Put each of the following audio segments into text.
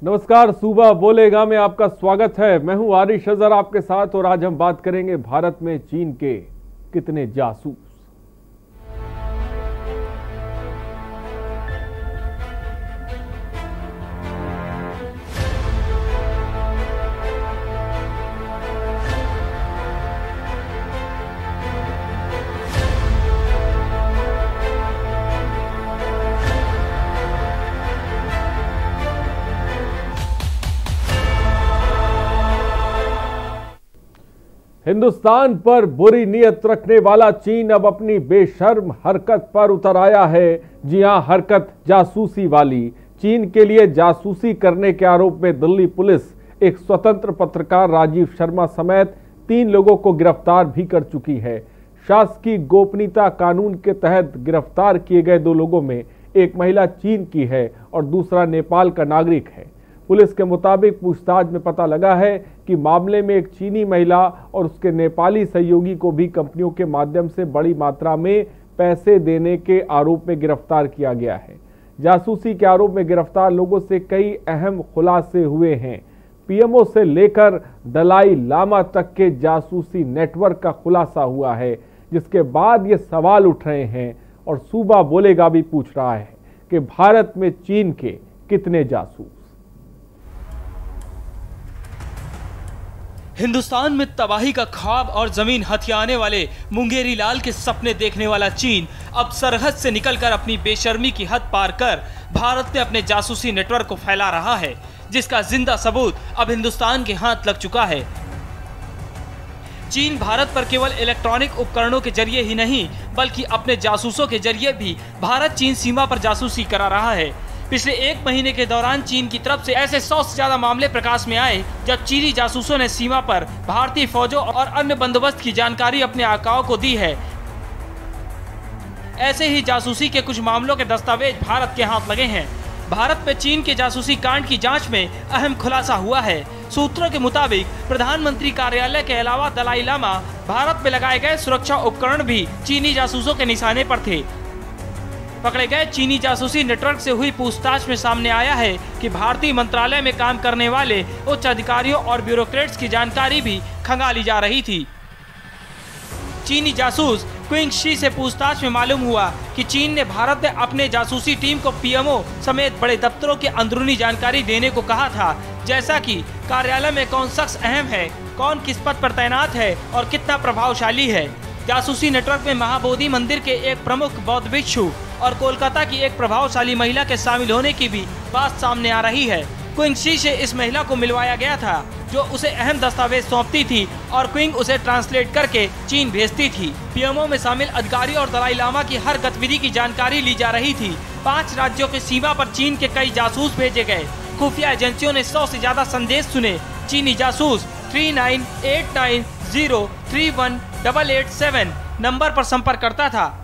नमस्कार, सुबह बोलेगा में आपका स्वागत है। मैं हूं आरिश अजहर आपके साथ और आज हम बात करेंगे भारत में चीन के कितने जासूस। हिंदुस्तान पर बुरी नीयत रखने वाला चीन अब अपनी बेशर्म हरकत पर उतर आया है। जी हां, हरकत जासूसी वाली। चीन के लिए जासूसी करने के आरोप में दिल्ली पुलिस एक स्वतंत्र पत्रकार राजीव शर्मा समेत 3 लोगों को गिरफ्तार भी कर चुकी है। शासकीय गोपनीयता कानून के तहत गिरफ्तार किए गए 2 लोगों में एक महिला चीन की है और दूसरा नेपाल का नागरिक है। पुलिस के मुताबिक पूछताछ में पता लगा है कि मामले में एक चीनी महिला और उसके नेपाली सहयोगी को भी कंपनियों के माध्यम से बड़ी मात्रा में पैसे देने के आरोप में गिरफ्तार किया गया है। जासूसी के आरोप में गिरफ्तार लोगों से कई अहम खुलासे हुए हैं। पीएमओ से लेकर दलाई लामा तक के जासूसी नेटवर्क का खुलासा हुआ है, जिसके बाद ये सवाल उठ रहे हैं और सूबा बोलेगा भी पूछ रहा है कि भारत में चीन के कितने जासूस। हिंदुस्तान में तबाही का ख्वाब और जमीन हथियाने वाले मुंगेरी लाल के सपने देखने वाला चीन अब सरहद से निकलकर अपनी बेशर्मी की हद पार कर भारत में अपने जासूसी नेटवर्क को फैला रहा है, जिसका जिंदा सबूत अब हिंदुस्तान के हाथ लग चुका है। चीन भारत पर केवल इलेक्ट्रॉनिक उपकरणों के जरिए ही नहीं बल्कि अपने जासूसों के जरिए भी भारत चीन सीमा पर जासूसी करा रहा है। पिछले 1 महीने के दौरान चीन की तरफ से ऐसे 100 से ज्यादा मामले प्रकाश में आए जब चीनी जासूसों ने सीमा पर भारतीय फौजों और अन्य बंदोबस्त की जानकारी अपने आकाओं को दी है। ऐसे ही जासूसी के कुछ मामलों के दस्तावेज भारत के हाथ लगे हैं। भारत में चीन के जासूसी कांड की जांच में अहम खुलासा हुआ है। सूत्रों के मुताबिक प्रधानमंत्री कार्यालय के अलावा दलाई लामा भारत में लगाए गए सुरक्षा उपकरण भी चीनी जासूसों के निशाने पर थे। पकड़े गए चीनी जासूसी नेटवर्क से हुई पूछताछ में सामने आया है कि भारतीय मंत्रालय में काम करने वाले उच्च अधिकारियों और ब्यूरोक्रेट्स की जानकारी भी खंगाली जा रही थी। चीनी जासूस क्विंग शी से पूछताछ में मालूम हुआ कि चीन ने भारत में अपने जासूसी टीम को पीएमओ समेत बड़े दफ्तरों की अंदरूनी जानकारी देने को कहा था, जैसा कि कार्यालय में कौन शख्स अहम है, कौन किस पद पर तैनात है और कितना प्रभावशाली है। जासूसी नेटवर्क में महाबोधि मंदिर के एक प्रमुख बौद्ध भिक्षु और कोलकाता की एक प्रभावशाली महिला के शामिल होने की भी बात सामने आ रही है। क्विंग शी से इस महिला को मिलवाया गया था, जो उसे अहम दस्तावेज सौंपती थी और क्विंग उसे ट्रांसलेट करके चीन भेजती थी। पीएमओ में शामिल अधिकारी और दलाई लामा की हर गतिविधि की जानकारी ली जा रही थी। 5 राज्यों की सीमा पर चीन के कई जासूस भेजे गए। खुफिया एजेंसियों ने 100 से ज्यादा संदेश सुने। चीनी जासूस 3989031887 नंबर पर संपर्क करता था।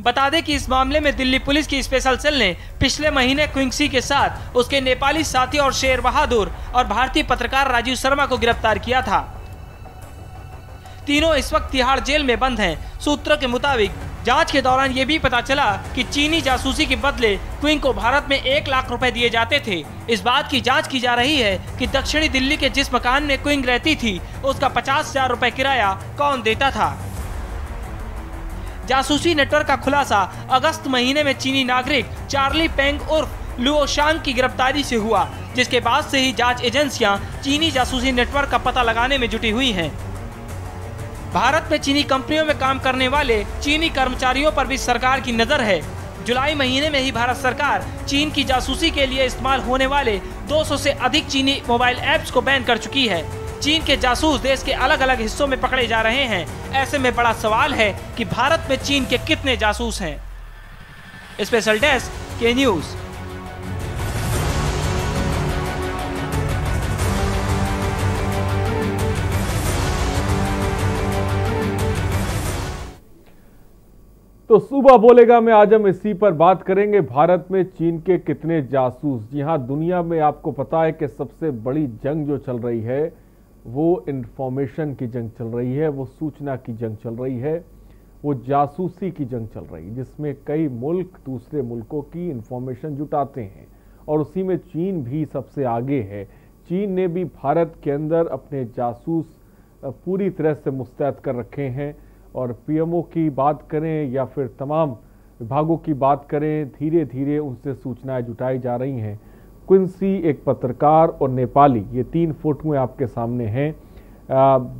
बता दें कि इस मामले में दिल्ली पुलिस की स्पेशल सेल ने पिछले महीने क्विंग शी के साथ उसके नेपाली साथी और शेर बहादुर और भारतीय पत्रकार राजीव शर्मा को गिरफ्तार किया था। तीनों इस वक्त तिहाड़ जेल में बंद हैं। सूत्रों के मुताबिक जांच के दौरान ये भी पता चला कि चीनी जासूसी के बदले क्विंग को भारत में 1 लाख रुपए दिए जाते थे। इस बात की जांच की जा रही है कि दक्षिणी दिल्ली के जिस मकान में क्विंग रहती थी उसका 50,000 रुपए किराया कौन देता था। जासूसी नेटवर्क का खुलासा अगस्त महीने में चीनी नागरिक चार्ली पेंग उर्फ लुओशांग की गिरफ्तारी से हुआ, जिसके बाद से ही जांच एजेंसियां चीनी जासूसी नेटवर्क का पता लगाने में जुटी हुई हैं। भारत में चीनी कंपनियों में काम करने वाले चीनी कर्मचारियों पर भी सरकार की नजर है। जुलाई महीने में ही भारत सरकार चीन की जासूसी के लिए इस्तेमाल होने वाले 200 से अधिक चीनी मोबाइल ऐप्स को बैन कर चुकी है। चीन के जासूस देश के अलग अलग हिस्सों में पकड़े जा रहे हैं। ऐसे में बड़ा सवाल है कि भारत में चीन के कितने जासूस हैं। स्पेशल डेस्क के न्यूज। तो सुबह बोलेगा में आज हम इसी पर बात करेंगे, भारत में चीन के कितने जासूस। जी हां, दुनिया में आपको पता है कि सबसे बड़ी जंग जो चल रही है वो इंफॉर्मेशन की जंग चल रही है, वो सूचना की जंग चल रही है, वो जासूसी की जंग चल रही है, जिसमें कई मुल्क दूसरे मुल्कों की इंफॉर्मेशन जुटाते हैं और उसी में चीन भी सबसे आगे है। चीन ने भी भारत के अंदर अपने जासूस पूरी तरह से मुस्तैद कर रखे हैं और पीएमओ की बात करें या फिर तमाम विभागों की बात करें, धीरे धीरे उनसे सूचनाएं जुटाई जा रही हैं। क्विंसी, एक पत्रकार और नेपाली, ये 3 फोटोएं आपके सामने हैं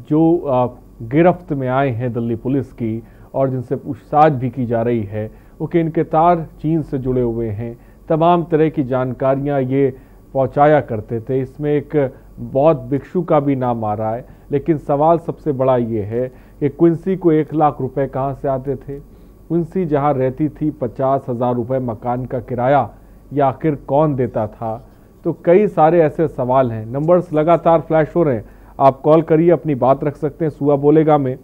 जो गिरफ्त में आए हैं दिल्ली पुलिस की और जिनसे पूछताछ भी की जा रही है। वो कि इनके तार चीन से जुड़े हुए हैं, तमाम तरह की जानकारियां ये पहुंचाया करते थे। इसमें एक बौद्ध भिक्षु का भी नाम आ रहा है, लेकिन सवाल सबसे बड़ा ये है कि क्विंसी को 1 लाख रुपए कहाँ से आते थे? क्विंसी जहाँ रहती थी 50,000 रुपये मकान का किराया या आखिर कौन देता था? तो कई सारे ऐसे सवाल हैं। नंबर्स लगातार फ्लैश हो रहे हैं, आप कॉल करिए, अपनी बात रख सकते हैं सुआ बोलेगा में।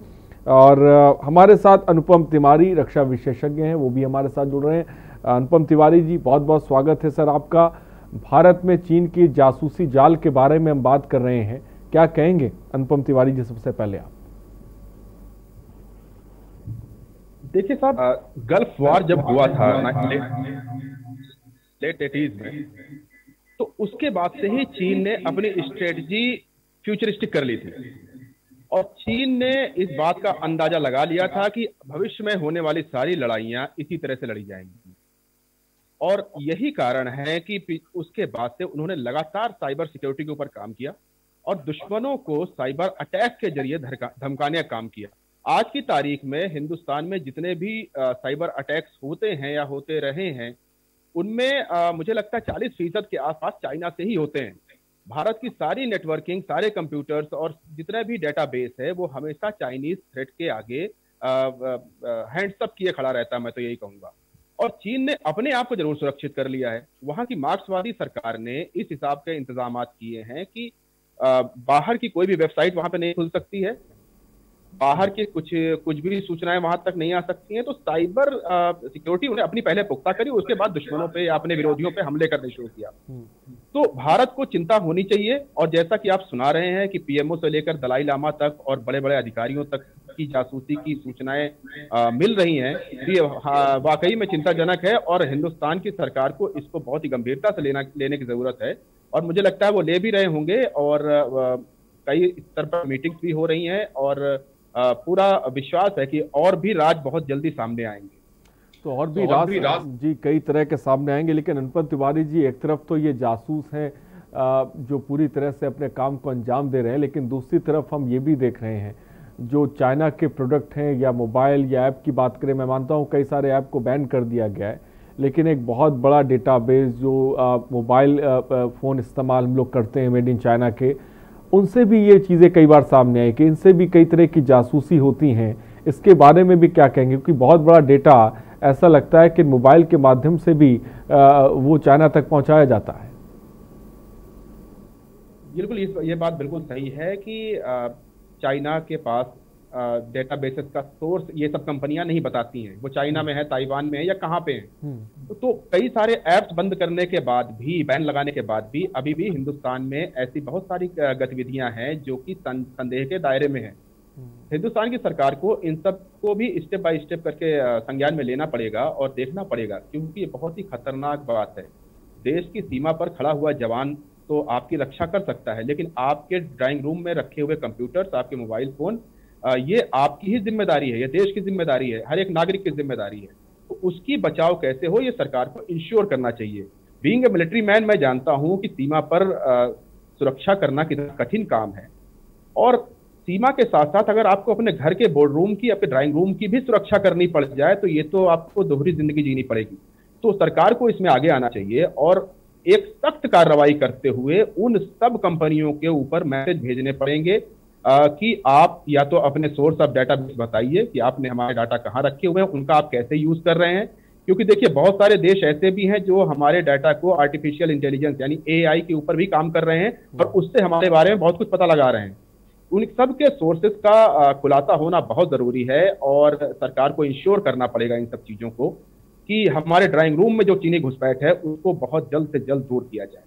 और हमारे साथ अनुपम तिवारी रक्षा विशेषज्ञ हैं, वो भी हमारे साथ जुड़ रहे हैं। अनुपम तिवारी जी, बहुत बहुत स्वागत है सर आपका। भारत में चीन की जासूसी जाल के बारे में हम बात कर रहे हैं, क्या कहेंगे अनुपम तिवारी जी? सबसे पहले आप देखिए साहब, गल्फ वॉर जब हुआ था लेट 80s में, तो उसके बाद से ही चीन ने अपनी स्ट्रेटजी फ्यूचरिस्टिक कर ली थी और चीन ने इस बात का अंदाजा लगा लिया था कि भविष्य में होने वाली सारी लड़ाइयां इसी तरह से लड़ी जाएंगी। और यही कारण है कि उसके बाद से उन्होंने लगातार साइबर सिक्योरिटी के ऊपर काम किया और दुश्मनों को साइबर अटैक के जरिए धमकाने का काम किया। आज की तारीख में हिंदुस्तान में जितने भी साइबर अटैक्स होते हैं या होते रहे हैं, उनमें मुझे लगता है 40% के आसपास चाइना से ही होते हैं। भारत की सारी नेटवर्किंग, सारे कंप्यूटर्स और जितने भी डेटाबेस है, वो हमेशा चाइनीज थ्रेट के आगे हैंड्स अप किए खड़ा रहता है, मैं तो यही कहूंगा। और चीन ने अपने आप को जरूर सुरक्षित कर लिया है। वहां की मार्क्सवादी सरकार ने इस हिसाब के इंतजाम किए हैं कि बाहर की कोई भी वेबसाइट वहां पे नहीं खुल सकती है, बाहर के कुछ भी सूचनाएं वहां तक नहीं आ सकती हैं। तो साइबर सिक्योरिटी उन्हें अपनी पहले पुख्ता करी, उसके बाद दुश्मनों पे या अपने विरोधियों पे हमले करने शुरू किया। तो भारत को चिंता होनी चाहिए। और जैसा कि आप सुना रहे हैं कि पीएमओ से लेकर दलाई लामा तक और बड़े बड़े अधिकारियों तक की जासूसी की सूचनाएं मिल रही हैं, ये वाकई में चिंताजनक है और हिंदुस्तान की सरकार को इसको बहुत ही गंभीरता से लेने की जरूरत है। और मुझे लगता है वो ले भी रहे होंगे और कई स्तर पर मीटिंग्स भी हो रही हैं और पूरा विश्वास है कि और भी राज बहुत जल्दी सामने आएंगे। तो और भी राज जी कई तरह के सामने आएंगे। लेकिन अनुपम तिवारी जी, एक तरफ तो ये जासूस हैं जो पूरी तरह से अपने काम को अंजाम दे रहे हैं, लेकिन दूसरी तरफ हम ये भी देख रहे हैं जो चाइना के प्रोडक्ट हैं या मोबाइल या ऐप की बात करें, मैं मानता हूँ कई सारे ऐप को बैन कर दिया गया है, लेकिन एक बहुत बड़ा डेटाबेस जो मोबाइल फ़ोन इस्तेमाल हम लोग करते हैं मेड इन चाइना के, उनसे भी ये चीज़ें कई बार सामने आई कि इनसे भी कई तरह की जासूसी होती हैं। इसके बारे में भी क्या कहेंगे? क्योंकि बहुत बड़ा डेटा ऐसा लगता है कि मोबाइल के माध्यम से भी वो चाइना तक पहुंचाया जाता है। बिल्कुल, ये बात बिल्कुल सही है कि चाइना के पास डेटाबेसेस का सोर्स ये सब कंपनियां नहीं बताती हैं, वो चाइना में है, ताइवान में है या कहाँ पे हैं। तो कई सारे ऐप्स बंद करने के बाद भी, बैन लगाने के बाद भी, अभी भी हिंदुस्तान में ऐसी बहुत सारी गतिविधियां हैं जो कि संदेह के दायरे में है। हिंदुस्तान की सरकार को इन सब को भी स्टेप बाय स्टेप करके संज्ञान में लेना पड़ेगा और देखना पड़ेगा, क्योंकि ये बहुत ही खतरनाक बात है। देश की सीमा पर खड़ा हुआ जवान तो आपकी रक्षा कर सकता है, लेकिन आपके ड्राइंग रूम में रखे हुए कंप्यूटर्स, आपके मोबाइल फोन, ये आपकी ही जिम्मेदारी है, ये देश की जिम्मेदारी है, हर एक नागरिक की जिम्मेदारी है। तो उसकी बचाव कैसे हो, ये सरकार को इंश्योर करना चाहिए। बीइंग ए मिलिट्री मैन, मैं जानता हूं कि सीमा पर सुरक्षा करना कितना कठिन काम है और सीमा के साथ साथ अगर आपको अपने घर के बोर्ड रूम की, अपने ड्राइंग रूम की भी सुरक्षा करनी पड़ जाए तो ये तो आपको दोहरी जिंदगी जीनी पड़ेगी। तो सरकार को इसमें आगे आना चाहिए और एक सख्त कार्रवाई करते हुए उन सब कंपनियों के ऊपर मैसेज भेजने पड़ेंगे कि आप या तो अपने सोर्स ऑफ डाटा बताइए कि आपने हमारे डाटा कहाँ रखे हुए हैं, उनका आप कैसे यूज कर रहे हैं। क्योंकि देखिए, बहुत सारे देश ऐसे भी हैं जो हमारे डाटा को आर्टिफिशियल इंटेलिजेंस यानी एआई के ऊपर भी काम कर रहे हैं और उससे हमारे बारे में बहुत कुछ पता लगा रहे हैं। उन सब के सोर्सेज का खुलासा होना बहुत जरूरी है और सरकार को इंश्योर करना पड़ेगा इन सब चीजों को कि हमारे ड्राइंग रूम में जो चीनी घुसपैठ है उसको बहुत जल्द से जल्द दूर किया जाए।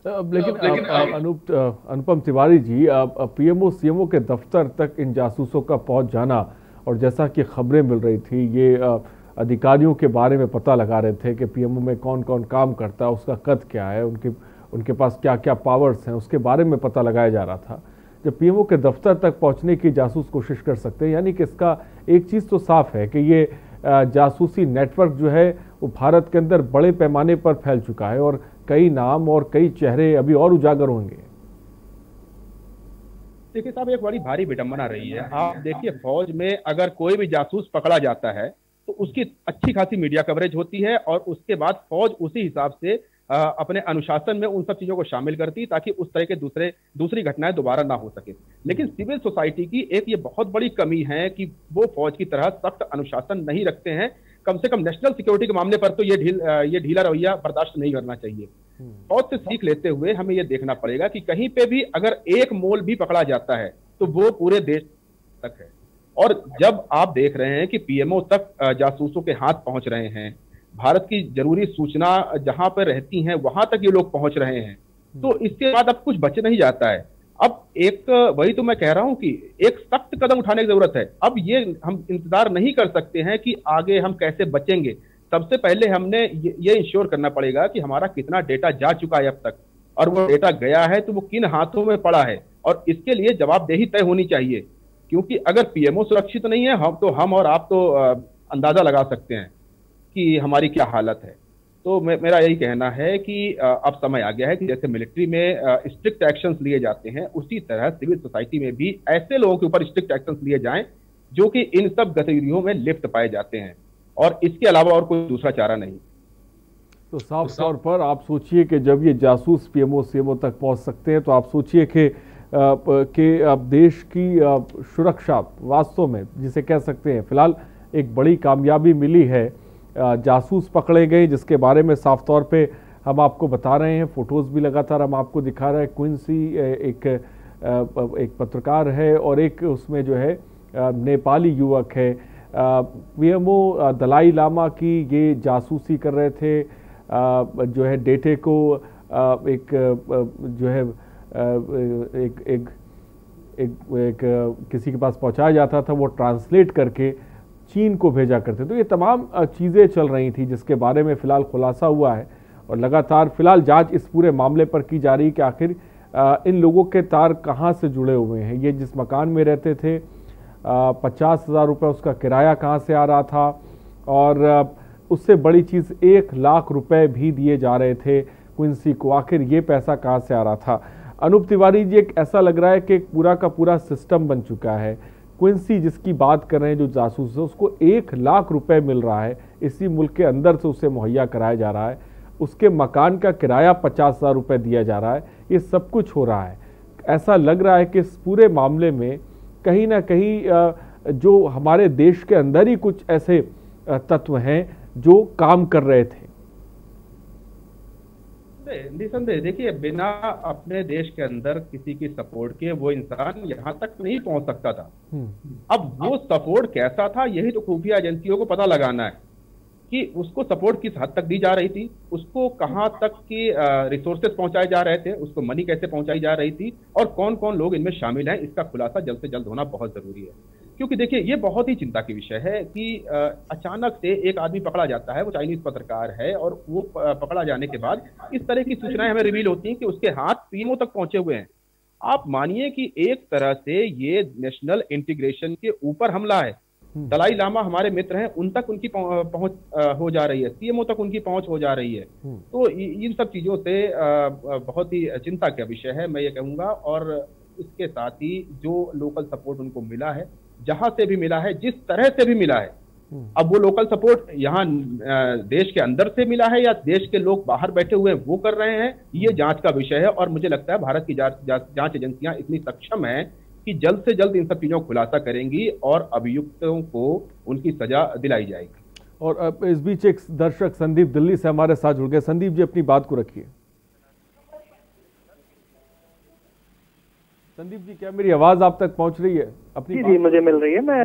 लेकिन अनुपम तिवारी जी, पीएमओ सीएमओ के दफ्तर तक इन जासूसों का पहुंच जाना और जैसा कि खबरें मिल रही थी, ये अधिकारियों के बारे में पता लगा रहे थे कि पीएमओ में कौन कौन काम करता है, उसका कद क्या है, उनके पास क्या क्या पावर्स हैं, उसके बारे में पता लगाया जा रहा था। जब पीएमओ के दफ्तर तक पहुंचने की जासूस कोशिश कर सकते हैं, यानी कि इसका एक चीज़ तो साफ है कि ये जासूसी नेटवर्क जो है वो भारत के अंदर बड़े पैमाने पर फैल चुका है और कई नाम और कई चेहरे अभी और उजागर होंगे। देखिए साहब, एक बड़ी भारी विडंबना रही है। आप देखिए, फौज में अगर कोई भी जासूस पकड़ा जाता है तो उसकी अच्छी खासी मीडिया कवरेज होती है और उसके बाद फौज उसी हिसाब से अपने अनुशासन में उन सब चीजों को शामिल करती ताकि उस तरह के दूसरी घटनाएं दोबारा ना हो सके। लेकिन सिविल सोसाइटी की एक ये बहुत बड़ी कमी है कि वो फौज की तरह सख्त अनुशासन नहीं रखते हैं। कम से कम नेशनल सिक्योरिटी के मामले पर तो ये ढीला रवैया बर्दाश्त नहीं करना चाहिए। फौज से सीख लेते हुए हमें यह देखना पड़ेगा कि कहीं पे भी अगर एक मोल भी पकड़ा जाता है तो वो पूरे देश तक है। और जब आप देख रहे हैं कि पीएमओ तक जासूसों के हाथ पहुंच रहे हैं, भारत की जरूरी सूचना जहां पर रहती हैं वहां तक ये लोग पहुंच रहे हैं, तो इसके बाद अब कुछ बच नहीं जाता है। अब वही तो मैं कह रहा हूं कि एक सख्त कदम उठाने की जरूरत है। अब ये हम इंतजार नहीं कर सकते हैं कि आगे हम कैसे बचेंगे। सबसे पहले हमने ये इंश्योर करना पड़ेगा कि हमारा कितना डेटा जा चुका है अब तक, और वो डेटा गया है तो वो किन हाथों में पड़ा है, और इसके लिए जवाबदेही तय होनी चाहिए। क्योंकि अगर पीएमओ सुरक्षित नहीं है, हम और आप तो अंदाजा लगा सकते हैं कि हमारी क्या हालत है। तो मेरा यही कहना है कि अब समय आ गया है कि जैसे मिलिट्री में स्ट्रिक्ट एक्शंस लिए जाते हैं, उसी तरह सिविल सोसाइटी में भी ऐसे लोगों के ऊपर स्ट्रिक्ट एक्शंस लिए जाएं जो कि इन सब गतिविधियों में लिप्त पाए जाते हैं, और इसके अलावा और कोई दूसरा चारा नहीं। तो साफ तौर पर आप सोचिए कि जब ये जासूस पीएमओ सीएमओ तक पहुंच सकते हैं तो आप सोचिए कि अब देश की सुरक्षा वास्तव में जिसे कह सकते हैं फिलहाल एक बड़ी कामयाबी मिली है। जासूस पकड़े गए जिसके बारे में साफ तौर पे हम आपको बता रहे हैं, फोटोज़ भी लगातार हम आपको दिखा रहे हैं। क्विंसी एक पत्रकार है और एक उसमें जो है नेपाली युवक है। पीएमओ दलाई लामा की ये जासूसी कर रहे थे, जो है डेटे को जो है एक किसी के पास पहुंचाया जाता था, वो ट्रांसलेट करके चीन को भेजा करते। तो ये तमाम चीज़ें चल रही थी जिसके बारे में फ़िलहाल खुलासा हुआ है और लगातार फ़िलहाल जांच इस पूरे मामले पर की जा रही है कि आखिर इन लोगों के तार कहाँ से जुड़े हुए हैं। ये जिस मकान में रहते थे 50,000 रुपये उसका किराया कहाँ से आ रहा था, और उससे बड़ी चीज़ 1 लाख रुपए भी दिए जा रहे थे क्विंसी को। आखिर ये पैसा कहाँ से आ रहा था। अनूप तिवारी जी, एक ऐसा लग रहा है कि पूरा का पूरा सिस्टम बन चुका है। क्विंसी जिसकी बात कर रहे हैं जो जासूस है, उसको 1 लाख रुपए मिल रहा है, इसी मुल्क के अंदर से उसे मुहैया कराया जा रहा है। उसके मकान का किराया 50,000 रुपये दिया जा रहा है। ये सब कुछ हो रहा है। ऐसा लग रहा है कि इस पूरे मामले में कहीं ना कहीं जो हमारे देश के अंदर ही कुछ ऐसे तत्व हैं जो काम कर रहे थे। निसंदेह देखिए, बिना अपने देश के अंदर किसी की सपोर्ट के वो इंसान यहाँ तक नहीं पहुंच सकता था। अब वो सपोर्ट कैसा था, यही तो खुफिया एजेंसियों को पता लगाना है कि उसको सपोर्ट किस हद तक दी जा रही थी, उसको कहाँ तक की रिसोर्सेज पहुंचाए जा रहे थे, उसको मनी कैसे पहुंचाई जा रही थी, और कौन कौन लोग इनमें शामिल हैं। इसका खुलासा जल्द से जल्द होना बहुत जरूरी है। क्योंकि देखिए, ये बहुत ही चिंता की विषय है कि अचानक से एक आदमी पकड़ा जाता है, वो चाइनीज पत्रकार है, और वो पकड़ा जाने के बाद इस तरह की सूचनाएं हमें रिवील होती हैं कि उसके हाथ पीएमओ तक पहुंचे हुए हैं। आप मानिए कि एक तरह से ये नेशनल इंटीग्रेशन के ऊपर हमला है। दलाई लामा हमारे मित्र हैं, उन तक उनकी पहुंच हो जा रही है, सीएमओ तक उनकी पहुंच हो जा रही है। तो इन सब चीजों से बहुत ही चिंता का विषय है, मैं ये कहूंगा। और इसके साथ ही जो लोकल सपोर्ट उनको मिला है, जहां से भी मिला है, जिस तरह से भी मिला है, अब वो लोकल सपोर्ट यहाँ देश के अंदर से मिला है या देश के लोग बाहर बैठे हुए हैं वो कर रहे हैं, ये जांच का विषय है। और मुझे लगता है भारत की जांच एजेंसियां इतनी सक्षम हैं कि जल्द से जल्द इन सब चीजों को खुलासा करेंगी और अभियुक्तों को उनकी सजा दिलाई जाएगी। और इस बीच एक दर्शक संदीप दिल्ली से हमारे साथ जुड़ गए। संदीप जी, अपनी बात को रखिए। संदीप जी, क्या मेरी आवाज आप तक पहुंच रही है? अपनी जी मुझे मिल रही है। मैं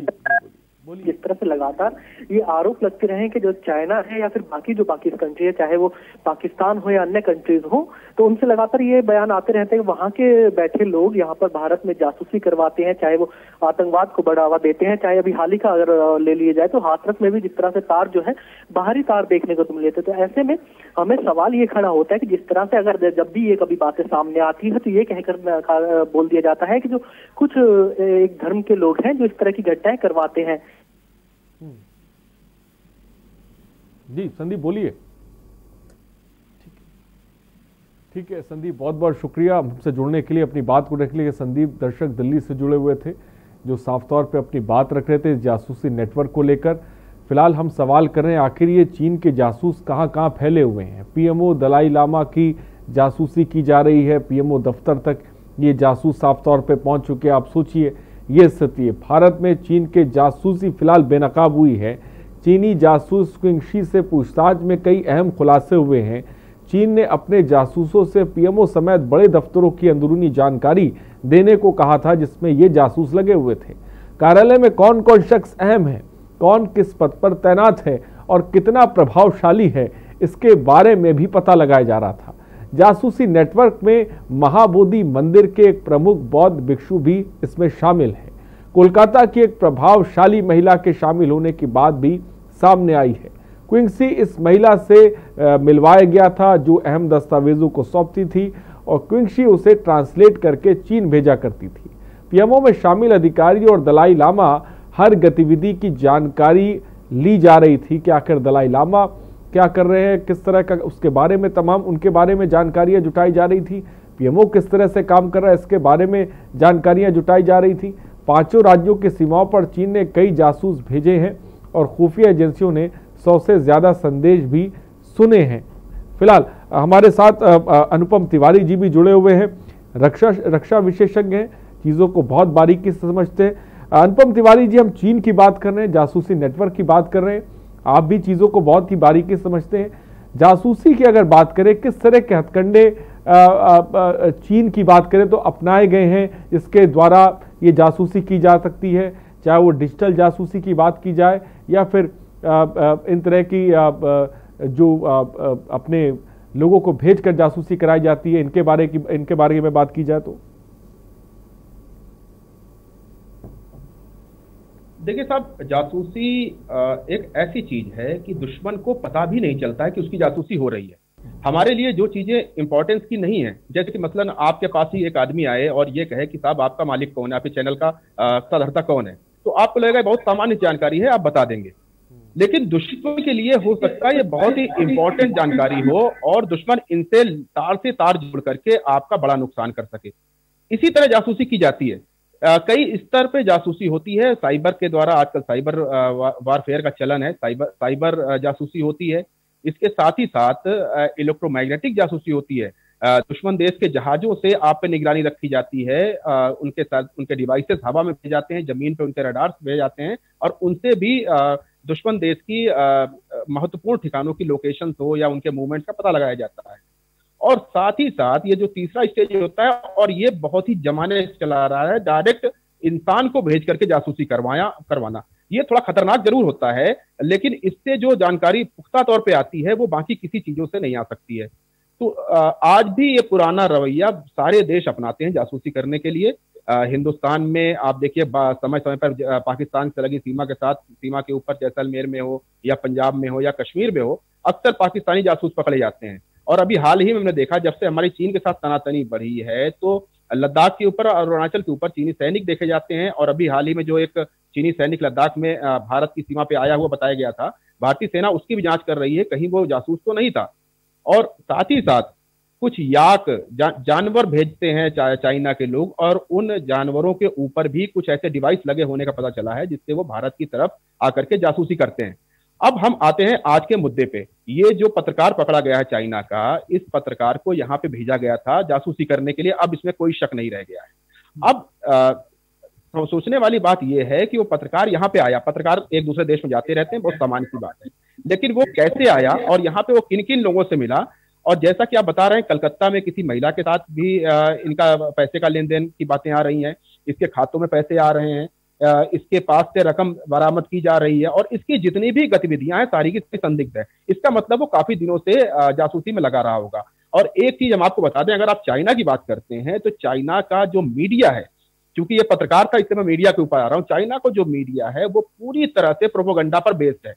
जिस तरह से लगातार ये आरोप लगते रहे कि जो चाइना है या फिर बाकी जो बाकी कंट्री है, चाहे वो पाकिस्तान हो या अन्य कंट्रीज हो, तो उनसे लगातार ये बयान आते रहते हैं कि वहां के बैठे लोग यहाँ पर भारत में जासूसी करवाते हैं, चाहे वो आतंकवाद को बढ़ावा देते हैं, चाहे अभी हाल ही का अगर ले लिया जाए तो हाथरस में भी जिस तरह से तार जो है बाहरी तार देखने को मिले थे। तो ऐसे में हमें सवाल ये खड़ा होता है कि जिस तरह से अगर जब भी ये कभी बातें सामने आती है तो ये कहकर बोल दिया जाता है कि जो कुछ एक धर्म के लोग हैं जो इस तरह की घटनाएं करवाते हैं। जी संदीप बोलिए। ठीक है संदीप, बहुत बहुत शुक्रिया हमसे जुड़ने के लिए, अपनी बात को रखने के लिए। संदीप दर्शक दिल्ली से जुड़े हुए थे जो साफ तौर पे अपनी बात रख रहे थे इस जासूसी नेटवर्क को लेकर। फिलहाल हम सवाल कर रहे हैं आखिर ये चीन के जासूस कहाँ कहाँ फैले हुए हैं। पीएमओ दलाई लामा की जासूसी की जा रही है, पीएमओ दफ्तर तक ये जासूस साफ तौर पे पहुंच चुके हैं। आप सोचिए ये स्थिति है। भारत में चीन के जासूसी फिलहाल बेनकाब हुई है। चीनी जासूस क्विंगशी से पूछताछ में कई अहम खुलासे हुए हैं। चीन ने अपने जासूसों से पीएमओ समेत बड़े दफ्तरों की अंदरूनी जानकारी देने को कहा था जिसमें ये जासूस लगे हुए थे। कार्यालय में कौन कौन शख्स अहम है, कौन किस पद पर तैनात है और कितना प्रभावशाली है, इसके बारे में भी पता लगाया जा रहा था। जासूसी नेटवर्क में महाबोधि मंदिर के एक प्रमुख बौद्ध भिक्षु भी इसमें शामिल है। कोलकाता की एक प्रभावशाली महिला के शामिल होने की बात भी सामने आई है। क्विंगसी इस महिला से मिलवाया गया था जो अहम दस्तावेजों को सौंपती थी और क्विंगशी उसे ट्रांसलेट करके चीन भेजा करती थी। पीएमओ में शामिल अधिकारी और दलाई लामा हर गतिविधि की जानकारी ली जा रही थी कि आखिर दलाई लामा क्या कर रहे हैं, किस तरह का, उसके बारे में तमाम उनके बारे में जानकारियां जुटाई जा रही थी। पीएमओ किस तरह से काम कर रहा है इसके बारे में जानकारियां जुटाई जा रही थी। पांचों राज्यों की सीमाओं पर चीन ने कई जासूस भेजे हैं और खुफिया एजेंसियों ने 100 से ज्यादा संदेश भी सुने हैं। फिलहाल हमारे साथ अनुपम तिवारी जी भी जुड़े हुए हैं, रक्षा विशेषज्ञ हैं, चीज़ों को बहुत बारीकी से समझते हैं। अनुपम तिवारी जी, हम चीन की बात कर रहे हैं, जासूसी नेटवर्क की बात कर रहे हैं, आप भी चीज़ों को बहुत ही बारीकी से समझते हैं। जासूसी की अगर बात करें, किस तरह के हथकंडे चीन की बात करें तो अपनाए गए हैं जिसके द्वारा ये जासूसी की जा सकती है, चाहे वो डिजिटल जासूसी की बात की जाए या फिर इन तरह की जो अपने लोगों को भेजकर जासूसी कराई जाती है, इनके बारे में बात की जाए तो? देखिए साहब, जासूसी एक ऐसी चीज है कि दुश्मन को पता भी नहीं चलता है कि उसकी जासूसी हो रही है। हमारे लिए जो चीजें इंपॉर्टेंस की नहीं है, जैसे कि मसलन आपके पास ही एक आदमी आए और ये कहे कि साहब आपका मालिक कौन है, आपके चैनल का सदरता कौन है, तो आपको लगेगा बहुत सामान्य जानकारी है, आप बता देंगे। लेकिन दुश्मन के लिए हो सकता है ये बहुत ही इंपॉर्टेंट जानकारी हो और दुश्मन इनसे तार से तार जोड़ करके आपका बड़ा नुकसान कर सके। इसी तरह जासूसी की जाती है, कई स्तर पे जासूसी होती है। साइबर के द्वारा आजकल साइबर वारफेयर का चलन है, साइबर जासूसी होती है। इसके साथ ही साथ इलेक्ट्रोमैग्नेटिक जासूसी होती है। दुश्मन देश के जहाजों से आप पे निगरानी रखी जाती है, उनके साथ उनके डिवाइसेस हवा में भेजे जाते हैं, जमीन पे उनके रडार्स भेजे जाते हैं और उनसे भी दुश्मन देश की महत्वपूर्ण ठिकानों की लोकेशन हो या उनके मूवमेंट का पता लगाया जाता है। और साथ ही साथ ये जो तीसरा स्टेज होता है, और ये बहुत ही जमाने से चला रहा है, डायरेक्ट इंसान को भेज करके जासूसी करवाना। ये थोड़ा खतरनाक जरूर होता है, लेकिन इससे जो जानकारी पुख्ता तौर पे आती है वो बाकी किसी चीजों से नहीं आ सकती है। तो आज भी ये पुराना रवैया सारे देश अपनाते हैं जासूसी करने के लिए। हिंदुस्तान में आप देखिए समय समय पर पाकिस्तान से लगी सीमा के साथ, सीमा के ऊपर जैसलमेर में हो या पंजाब में हो या कश्मीर में हो, अक्सर पाकिस्तानी जासूस पकड़े जाते हैं। और अभी हाल ही में हमने देखा, जब से हमारी चीन के साथ तनातनी बढ़ी है तो लद्दाख के ऊपर और अरुणाचल के ऊपर चीनी सैनिक देखे जाते हैं। और अभी हाल ही में जो एक चीनी सैनिक लद्दाख में भारत की सीमा पे आया हुआ बताया गया था, भारतीय सेना उसकी भी जांच कर रही है कहीं वो जासूस तो नहीं था। और साथ ही साथ कुछ याक जानवर भेजते हैं चाइना के लोग, और उन जानवरों के ऊपर भी कुछ ऐसे डिवाइस लगे होने का पता चला है जिससे वो भारत की तरफ आकर के जासूसी करते हैं। अब हम आते हैं आज के मुद्दे पे। ये जो पत्रकार पकड़ा गया है चाइना का, इस पत्रकार को यहाँ पे भेजा गया था जासूसी करने के लिए, अब इसमें कोई शक नहीं रह गया है। अब सोचने वाली बात यह है कि वो पत्रकार यहाँ पे आया, पत्रकार एक दूसरे देश में जाते रहते हैं, बहुत सामान्य सी बात है, लेकिन वो कैसे आया और यहाँ पे वो किन किन लोगों से मिला। और जैसा कि आप बता रहे हैं, कलकत्ता में किसी महिला के साथ भी इनका पैसे का लेन देन की बातें आ रही हैं, इसके खातों में पैसे आ रहे हैं। इसके पास से रकम बरामद की जा रही है और इसकी जितनी भी गतिविधियां हैं सारी की संदिग्ध है। इसका मतलब वो काफी दिनों से जासूसी में लगा रहा होगा। और एक चीज हम आपको बता दें, अगर आप चाइना की बात करते हैं तो चाइना का जो मीडिया है, क्योंकि ये पत्रकार था इसलिए मैं मीडिया के ऊपर आ रहा हूं, चाइना को जो मीडिया है वो पूरी तरह से प्रोपोगंडा पर बेस्ड है।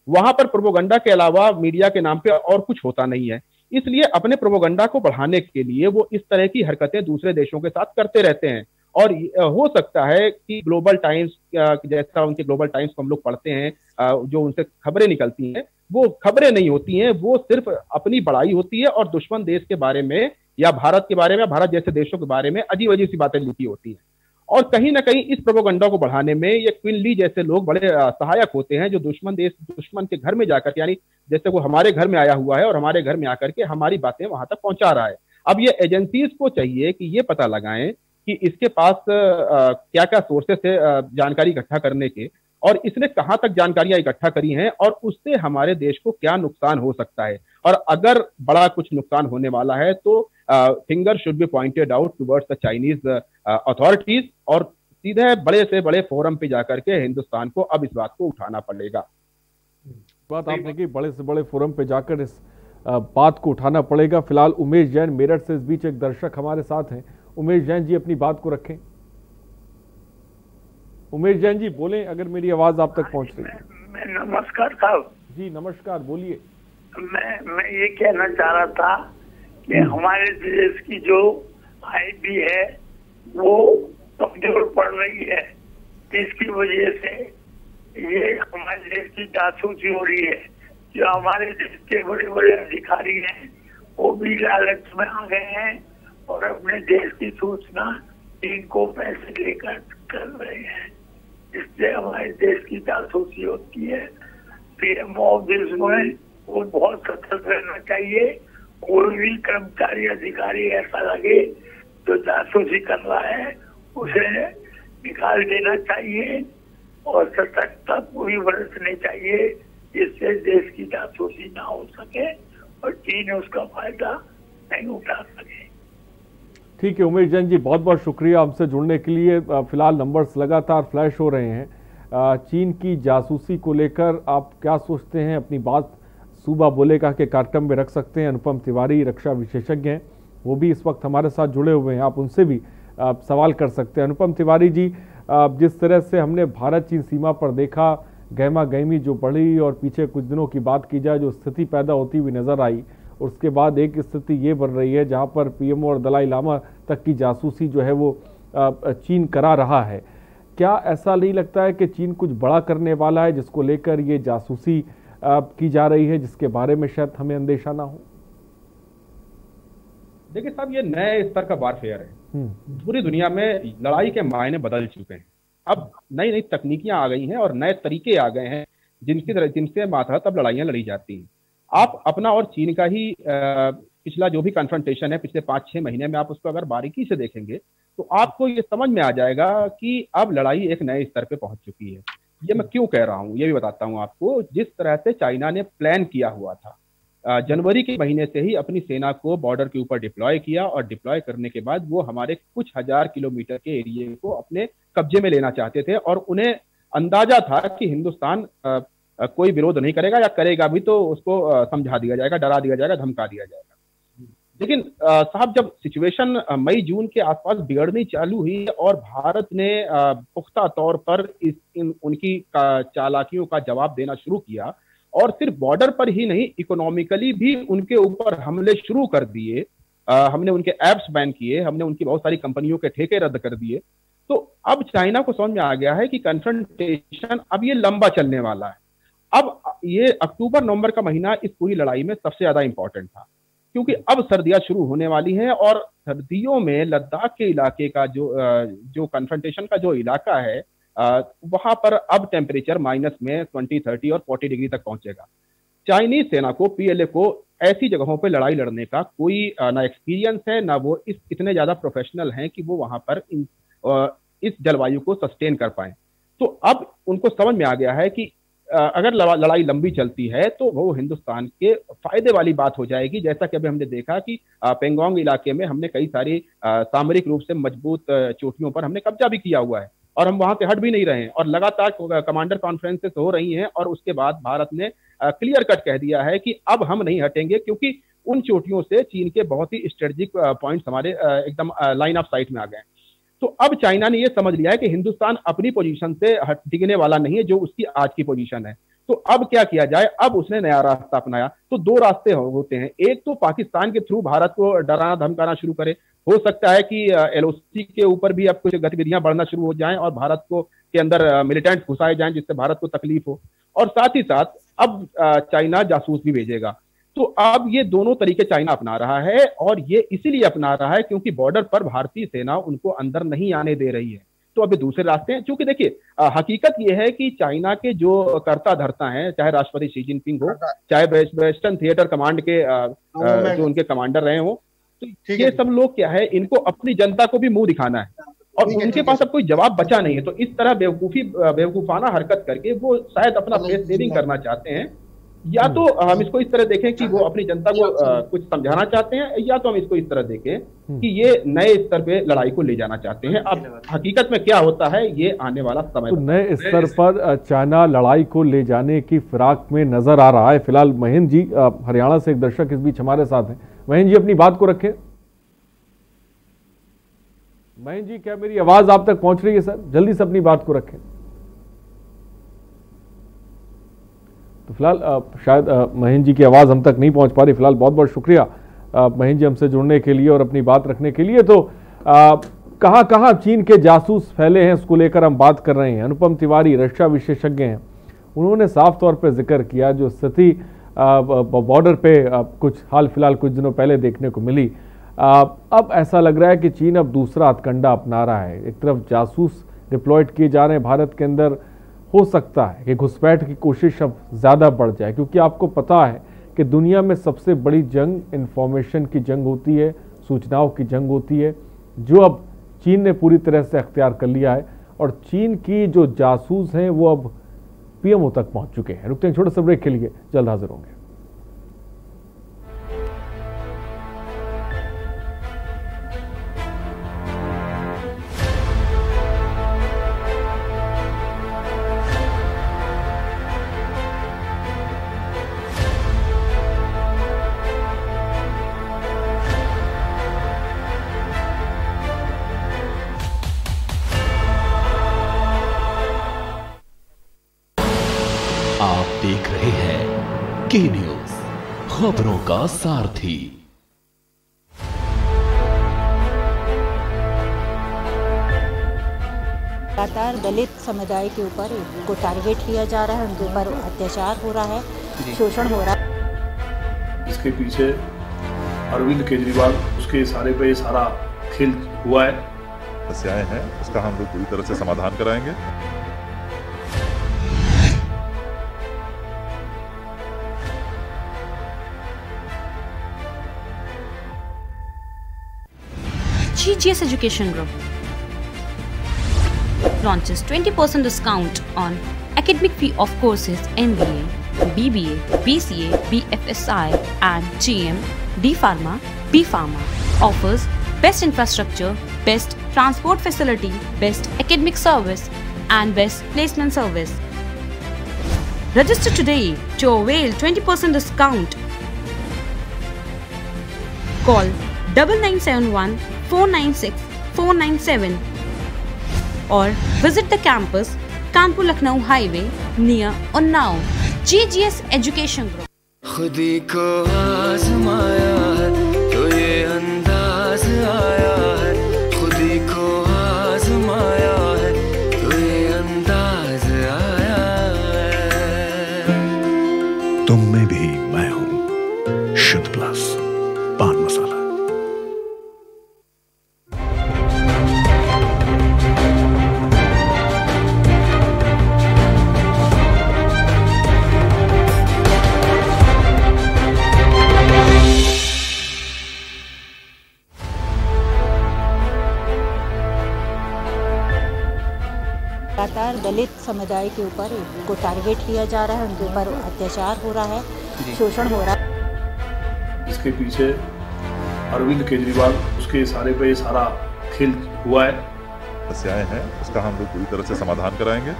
वहां पर प्रोपोगंडा के अलावा मीडिया के नाम पे और कुछ होता नहीं है। इसलिए अपने प्रोपोगंडा को बढ़ाने के लिए वो इस तरह की हरकतें दूसरे देशों के साथ करते रहते हैं। और हो सकता है कि ग्लोबल टाइम्स, जैसा उनके ग्लोबल टाइम्स को हम लोग पढ़ते हैं, जो उनसे खबरें निकलती हैं वो खबरें नहीं होती हैं, वो सिर्फ अपनी बड़ाई होती है और दुश्मन देश के बारे में या भारत के बारे में, भारत जैसे देशों के बारे में अजीब अजीब सी बातें लिखी होती हैं। और कहीं ना कहीं इस प्रोपोगंडा को बढ़ाने में ये क्विन ली जैसे लोग बड़े सहायक होते हैं, जो दुश्मन के घर में जाकर, यानी जैसे वो हमारे घर में आया हुआ है और हमारे घर में आकर के हमारी बातें वहां तक पहुंचा रहा है। अब ये एजेंसीज को चाहिए कि ये पता लगाएं कि इसके पास क्या क्या सोर्सेस है जानकारी इकट्ठा करने के, और इसने कहां तक जानकारियां इकट्ठा करी हैं और उससे हमारे देश को क्या नुकसान हो सकता है। और अगर बड़ा कुछ नुकसान होने वाला है तो finger should be pointed out towards the Chinese authorities, और सीधे बड़े से बड़े फोरम पे जाकर के हिंदुस्तान को अब इस बात को उठाना पड़ेगा। बात आपने की, बड़े से बड़े फोरम पे जाकर इस बात को उठाना पड़ेगा। फिलहाल उमेश जैन मेरठ से इस बीच एक दर्शक हमारे साथ हैं। उमेश जैन जी अपनी बात को रखें। उमेश जैन जी बोलें अगर मेरी आवाज आप तक पहुंच रही है। नमस्कार साहब जी नमस्कार, बोलिए। मैं ये कहना चाह रहा था कि हमारे देश की जो आईबी है वो कमजोर पड़ रही है, इसकी वजह से ये हमारे देश की जासूसी हो रही है। जो हमारे देश के बड़े बड़े अधिकारी हैं वो भी लालच में आ गए हैं और अपने देश की सूचना इनको पैसे लेकर कर रहे हैं। इससे हमारे देश की जासूसी होती है। पीएम ऑफ देश में वो बहुत सतर्क रहना चाहिए। कोई भी कर्मचारी अधिकारी ऐसा लगे जो जासूसी कर रहा है उसे निकाल देना चाहिए और सतर्कता पूरी बरतनी चाहिए, जिससे देश की जासूसी ना हो सके और चीन उसका फायदा नहीं उठा सके। ठीक है उमेश जैन जी, बहुत बहुत शुक्रिया हमसे जुड़ने के लिए। फिलहाल नंबर्स लगातार फ्लैश हो रहे हैं। चीन की जासूसी को लेकर आप क्या सोचते हैं? अपनी बात सूबा बोलेगा के कार्यक्रम में रख सकते हैं। अनुपम तिवारी रक्षा विशेषज्ञ हैं, वो भी इस वक्त हमारे साथ जुड़े हुए हैं, आप उनसे भी सवाल कर सकते हैं। अनुपम तिवारी जी, जिस तरह से हमने भारत चीन सीमा पर देखा गहमा गहमी जो बढ़ी और पीछे कुछ दिनों की बात की जाए जो स्थिति पैदा होती हुई नजर आई, और उसके बाद एक स्थिति ये बन रही है जहां पर पीएमओ और दलाई लामा तक की जासूसी जो है वो चीन करा रहा है। क्या ऐसा नहीं लगता है कि चीन कुछ बड़ा करने वाला है जिसको लेकर ये जासूसी की जा रही है, जिसके बारे में शायद हमें अंदेशा ना हो? देखिए साहब, ये नए स्तर का वारफेयर है। पूरी दुनिया में लड़ाई के मायने बदल चुके हैं। अब नई नई तकनीकियां आ गई हैं और नए तरीके आ गए हैं जिनसे मातहत अब लड़ाइयां लड़ी जाती हैं। आप अपना और चीन का ही पिछला जो भी कन्फ्रंटेशन है पिछले 5-6 महीने में आप उसको अगर बारीकी से देखेंगे तो आपको ये समझ में आ जाएगा कि अब लड़ाई एक नए स्तर पे पहुंच चुकी है। ये मैं क्यों कह रहा हूँ ये भी बताता हूँ आपको। जिस तरह से चाइना ने प्लान किया हुआ था, जनवरी के महीने से ही अपनी सेना को बॉर्डर के ऊपर डिप्लॉय किया और डिप्लॉय करने के बाद वो हमारे कुछ हजार किलोमीटर के एरिया को अपने कब्जे में लेना चाहते थे और उन्हें अंदाजा था कि हिंदुस्तान कोई विरोध नहीं करेगा या करेगा भी तो उसको समझा दिया जाएगा, डरा दिया जाएगा, धमका दिया जाएगा। लेकिन साहब, जब सिचुएशन मई जून के आसपास बिगड़नी चालू हुई और भारत ने पुख्ता तौर पर उनकी चालाकियों का जवाब देना शुरू किया और सिर्फ बॉर्डर पर ही नहीं इकोनॉमिकली भी उनके ऊपर हमले शुरू कर दिए, हमने उनके एप्स बैन किए, हमने उनकी बहुत सारी कंपनियों के ठेके रद्द कर दिए, तो अब चाइना को समझ में आ गया है कि कन्फ्रंटेशन अब ये लंबा चलने वाला है। अब ये अक्टूबर नवंबर का महीना इस पूरी लड़ाई में सबसे ज्यादा इंपॉर्टेंट था, क्योंकि अब सर्दियां शुरू होने वाली हैं और सर्दियों में लद्दाख के इलाके का जो कन्फ्रंटेशन का जो इलाका है वहां पर अब टेम्परेचर माइनस में 20, 30 और 40 डिग्री तक पहुंचेगा। चाइनीज सेना को, पीएलए को ऐसी जगहों पे लड़ाई लड़ने का कोई ना एक्सपीरियंस है, ना वो इतने ज्यादा प्रोफेशनल हैं कि वो वहां पर इस जलवायु को सस्टेन कर पाए। तो अब उनको समझ में आ गया है कि अगर लड़ाई लंबी चलती है तो वो हिंदुस्तान के फायदे वाली बात हो जाएगी। जैसा कि अभी हमने देखा कि पेंगोंग इलाके में हमने कई सारी सामरिक रूप से मजबूत चोटियों पर हमने कब्जा भी किया हुआ है। और हम वहां से हट भी नहीं रहे हैं, और लगातार कमांडर कॉन्फ्रेंसेस हो रही हैं, और उसके बाद भारत ने क्लियर कट कह दिया है कि अब हम नहीं हटेंगे, क्योंकि उन चोटियों से चीन के बहुत ही स्ट्रेटेजिक पॉइंट्स हमारे एकदम लाइन ऑफ साइट में आ गए। तो अब चाइना ने यह समझ लिया है कि हिंदुस्तान अपनी पोजीशन से टिकने वाला नहीं है, जो उसकी आज की पोजीशन है। तो अब क्या किया जाए, अब उसने नया रास्ता अपनाया। तो दो रास्ते होते हैं, एक तो पाकिस्तान के थ्रू भारत को डराना धमकाना शुरू करे, हो सकता है कि LOC के ऊपर भी अब कुछ गतिविधियां बढ़ना शुरू हो जाएं और भारत को के अंदर मिलिटेंट घुसाए जाएं, जिससे भारत को तकलीफ हो, और साथ ही साथ अब चाइना जासूस भी भेजेगा। तो अब ये दोनों तरीके चाइना अपना रहा है, और ये इसीलिए अपना रहा है क्योंकि बॉर्डर पर भारतीय सेना उनको अंदर नहीं आने दे रही है। तो अभी दूसरे रास्ते हैं, क्योंकि देखिए हकीकत ये है कि चाइना के जो कर्ता धर्ता हैं, चाहे राष्ट्रपति शी जिनपिंग हो, चाहे वेस्टर्न थिएटर कमांड के जो उनके कमांडर रहे हो, तो ये सब लोग क्या है, इनको अपनी जनता को भी मुंह दिखाना है, और उनके पास अब कोई जवाब बचा नहीं है। तो इस तरह बेवकूफाना हरकत करके वो शायद अपना फेस सेविंग करना चाहते हैं, या तो हम इसको इस तरह देखें कि वो अपनी जनता को कुछ समझाना चाहते हैं, या तो हम इसको इस तरह देखें कि ये नए स्तर पे लड़ाई को ले जाना चाहते हैं। अब हकीकत में क्या होता है, ये आने वाला समय। तो नए स्तर पर चाइना लड़ाई को ले जाने की फिराक में नजर आ रहा है। फिलहाल महेंद्र जी हरियाणा से एक दर्शक इस बीच हमारे साथ हैं। महेंद्र जी अपनी बात को रखें। महेंद्र जी, क्या मेरी आवाज आप तक पहुंच रही है सर? जल्दी से अपनी बात को रखें। तो फिलहाल शायद महेंद्र जी की आवाज़ हम तक नहीं पहुंच पा रही। फिलहाल बहुत बहुत शुक्रिया महेंद्र जी हमसे जुड़ने के लिए और अपनी बात रखने के लिए। तो कहाँ कहाँ चीन के जासूस फैले हैं, उसको लेकर हम बात कर रहे हैं। अनुपम तिवारी रक्षा विशेषज्ञ हैं, उन्होंने साफ तौर पर जिक्र किया जो स्थिति बॉर्डर पे कुछ हाल फिलहाल कुछ दिनों पहले देखने को मिली। अब ऐसा लग रहा है कि चीन अब दूसरा हथकंडा अपना रहा है। एक तरफ जासूस डिप्लॉयड किए जा रहे हैं भारत के अंदर, हो सकता है कि घुसपैठ की कोशिश अब ज़्यादा बढ़ जाए, क्योंकि आपको पता है कि दुनिया में सबसे बड़ी जंग इंफॉर्मेशन की जंग होती है, सूचनाओं की जंग होती है, जो अब चीन ने पूरी तरह से अख्तियार कर लिया है। और चीन की जो जासूस हैं वो अब PMO तक पहुंच चुके हैं। रुकते हैं छोटे से ब्रेक के लिए, जल्द हाजिर होंगे। आप देख रहे हैं के न्यूज, खबरों का सारथी। लगातार दलित समुदाय के ऊपर को टारगेट किया जा रहा है, उनके ऊपर अत्याचार हो रहा है, शोषण हो रहा है। इसके पीछे अरविंद केजरीवाल, उसके इशारे पे ये सारा खेल हुआ है। समस्याएं हैं, उसका हम लोग पूरी तरह से समाधान कराएंगे। GGS Education Group launches 20% discount on academic fee of courses MBA, BBA, BCA, BFSI and GM, D Pharma, B Pharma. Offers best infrastructure, best transport facility, best academic service and best placement service. Register today to avail 20% discount. Call 9971 496 497 or visit the campus Kanpur Lucknow Highway near Unnao. GGS Education Group. खुदी को आजमाया है तो ये अंदाज आया है, खुदी को आजमाया है तो ये अंदाज आया है। तुम में भी मैं हूं, शुद्ध प्लस पान मसाला। लगातार दलित समुदाय के ऊपर को टारगेट किया जा रहा है, उनके ऊपर अत्याचार हो रहा है, शोषण हो रहा है। इसके पीछे अरविंद केजरीवाल, उसके इशारे पे ये सारा खेल हुआ है। समस्याएं हैं उसका हम लोग पूरी तरह से समाधान कराएंगे।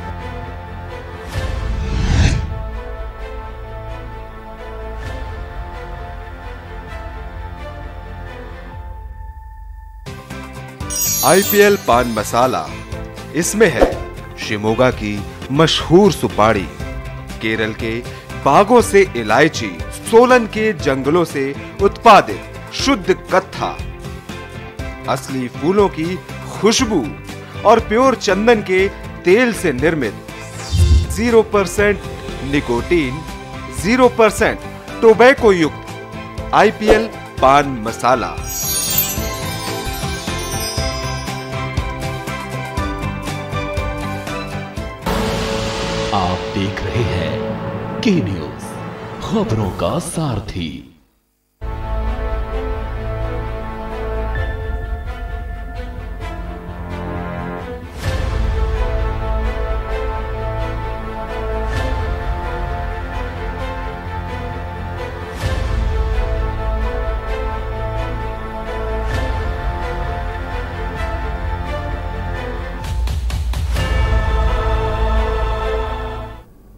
IPL पान मसाला, इसमें है शिमोगा की मशहूर सुपारी, केरल के बागों से इलायची, सोलन के जंगलों से उत्पादित शुद्ध कत्था, असली फूलों की खुशबू और प्योर चंदन के तेल से निर्मित 0% निकोटीन, 0% टोबैको युक्त IPL पान मसाला। आप देख रहे हैं के न्यूज, खबरों का सारथी।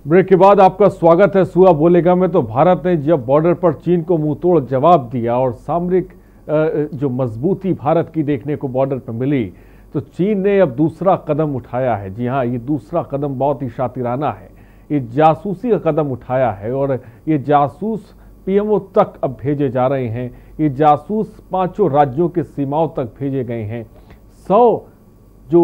ब्रेक के बाद आपका स्वागत है सुआ बोलेगा में। तो भारत ने जब बॉर्डर पर चीन को मुंहतोड़ जवाब दिया और सामरिक जो मजबूती भारत की देखने को बॉर्डर पर मिली, तो चीन ने अब दूसरा कदम उठाया है। जी हाँ, ये दूसरा कदम बहुत ही शातिराना है। ये जासूसी का कदम उठाया है और ये जासूस PMO तक अब भेजे जा रहे हैं। ये जासूस 5 राज्यों के सीमाओं तक भेजे गए हैं। 100 जो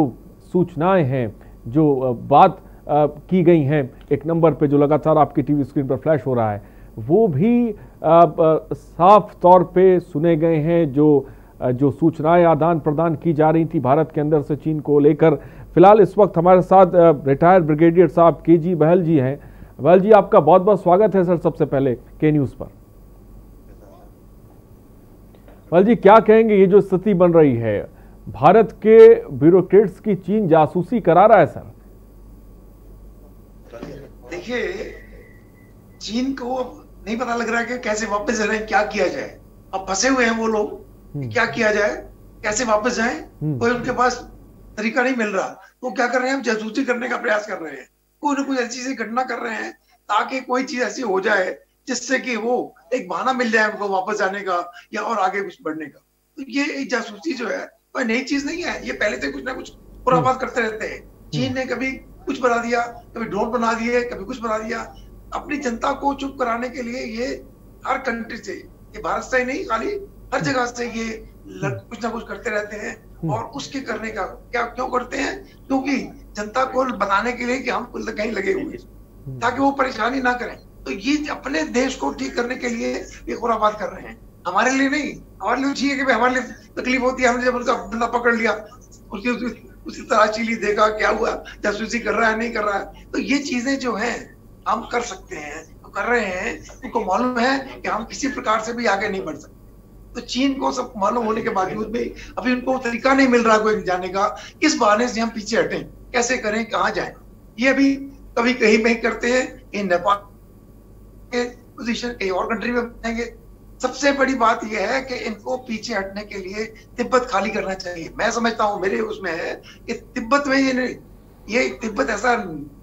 सूचनाएं हैं, जो बात की गई हैं एक नंबर पे, जो लगातार आपकी टीवी स्क्रीन पर फ्लैश हो रहा है, वो भी साफ तौर पे सुने गए हैं। जो सूचनाएं आदान प्रदान की जा रही थी भारत के अंदर से चीन को लेकर। फिलहाल इस वक्त हमारे साथ रिटायर्ड ब्रिगेडियर साहब KG बहल जी हैं। बहल जी, आपका बहुत बहुत स्वागत है सर सबसे पहले के न्यूज़ पर। बहल जी, क्या कहेंगे, ये जो स्थिति बन रही है, भारत के ब्यूरोक्रेट्स की चीन जासूसी करा रहा है सर? देखिए, चीन को अब नहीं पता लग रहा है कि कैसे वापस जाए, क्या किया जाए। अब फंसे हुए हैं वो लोग, क्या किया जाए, कैसे वापस जाएं, कोई उनके पास तरीका नहीं मिल रहा। तो क्या कर रहे हैं, जासूसी करने का प्रयास कर रहे हैं, कोई ना कोई ऐसी चीजें घटना कर रहे हैं ताकि कोई चीज ऐसी हो जाए जिससे कि वो एक बहाना मिल जाए उनको वापस जाने का या और आगे कुछ बढ़ने का। तो ये जासूसी जो है कोई नई चीज नहीं है, ये पहले से कुछ ना कुछ खुराफात करते रहते हैं। चीन ने कभी कुछ बना दिया, कभी ड्रोन बना दिए, कभी कुछ बना दिया। अपनी जनता को चुप कराने के लिए ये हर कंट्री से, ये भारत से ही नहीं, खाली हर जगह से ये कुछ ना कुछ करते रहते हैं। और उसके करने का क्या क्यों करते हैं? क्योंकि जनता को बताने के लिए कि हम कहीं लगे हुए, ताकि वो परेशानी ना करें। तो ये अपने देश को ठीक करने के लिए ये खुराफात कर रहे हैं, हमारे लिए नहीं। हमारे लिए ठीक है कि हमारे लिए तकलीफ होती है, हमने जब उनका बंदा पकड़ लिया, उसकी तलाशी ली, देखा क्या हुआ, जासूसी कर रहा है नहीं कर रहा है। तो ये चीजें जो हैं हम कर सकते हैं, तो कर रहे हैं। उनको मालूम है कि हम किसी प्रकार से भी आगे नहीं बढ़ सकते। तो चीन को सब मालूम होने के बावजूद भी अभी उनको तरीका नहीं मिल रहा कोई जाने का, किस बहाने से हम पीछे हटें, कैसे करें, कहाँ जाएं। ये अभी कभी कहीं में करते हैं, कहीं नेपाल के पोजीशन कहीं और कंट्री में बनाएंगे। सबसे बड़ी बात यह है कि इनको पीछे हटने के लिए तिब्बत खाली करना चाहिए। मैं समझता हूँ, मेरे उसमें है कि तिब्बत में ये तिब्बत ऐसा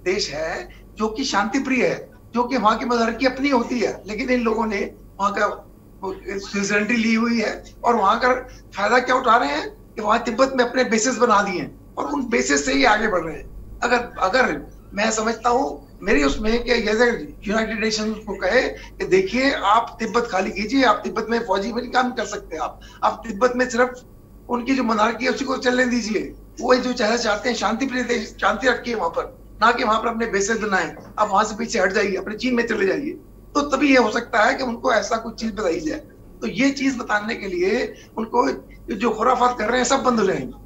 देश है जो कि शांति प्रिय है, जो कि वहां की मदारकी अपनी होती है, लेकिन इन लोगों ने वहां का सिटीजनिटी ली हुई है और वहां का फायदा क्या उठा रहे हैं कि वहां तिब्बत में अपने बेसिस बना दिए और उन बेसिस से ही आगे बढ़ रहे हैं। अगर मैं समझता हूँ मेरी उसमें कि जैसे यूनाइटेड नेशन को कहे कि देखिए आप तिब्बत खाली कीजिए, आप तिब्बत में फौजी भी काम कर सकते हैं, आप तिब्बत में सिर्फ उनकी जो मनारकी है उसी को चलने दीजिए। वो जो चाहते हैं शांति प्रिय देश, शांति रखिए वहां पर, ना कि वहां पर अपने बेसिस बनाए। आप वहां से पीछे हट जाइए, अपने चीन में चले जाइए। तो तभी ये हो सकता है कि उनको ऐसा कुछ चीज बताई जाए। तो ये चीज बताने के लिए उनको जो खुराफात कर रहे हैं सब बंद हो जाएंगे।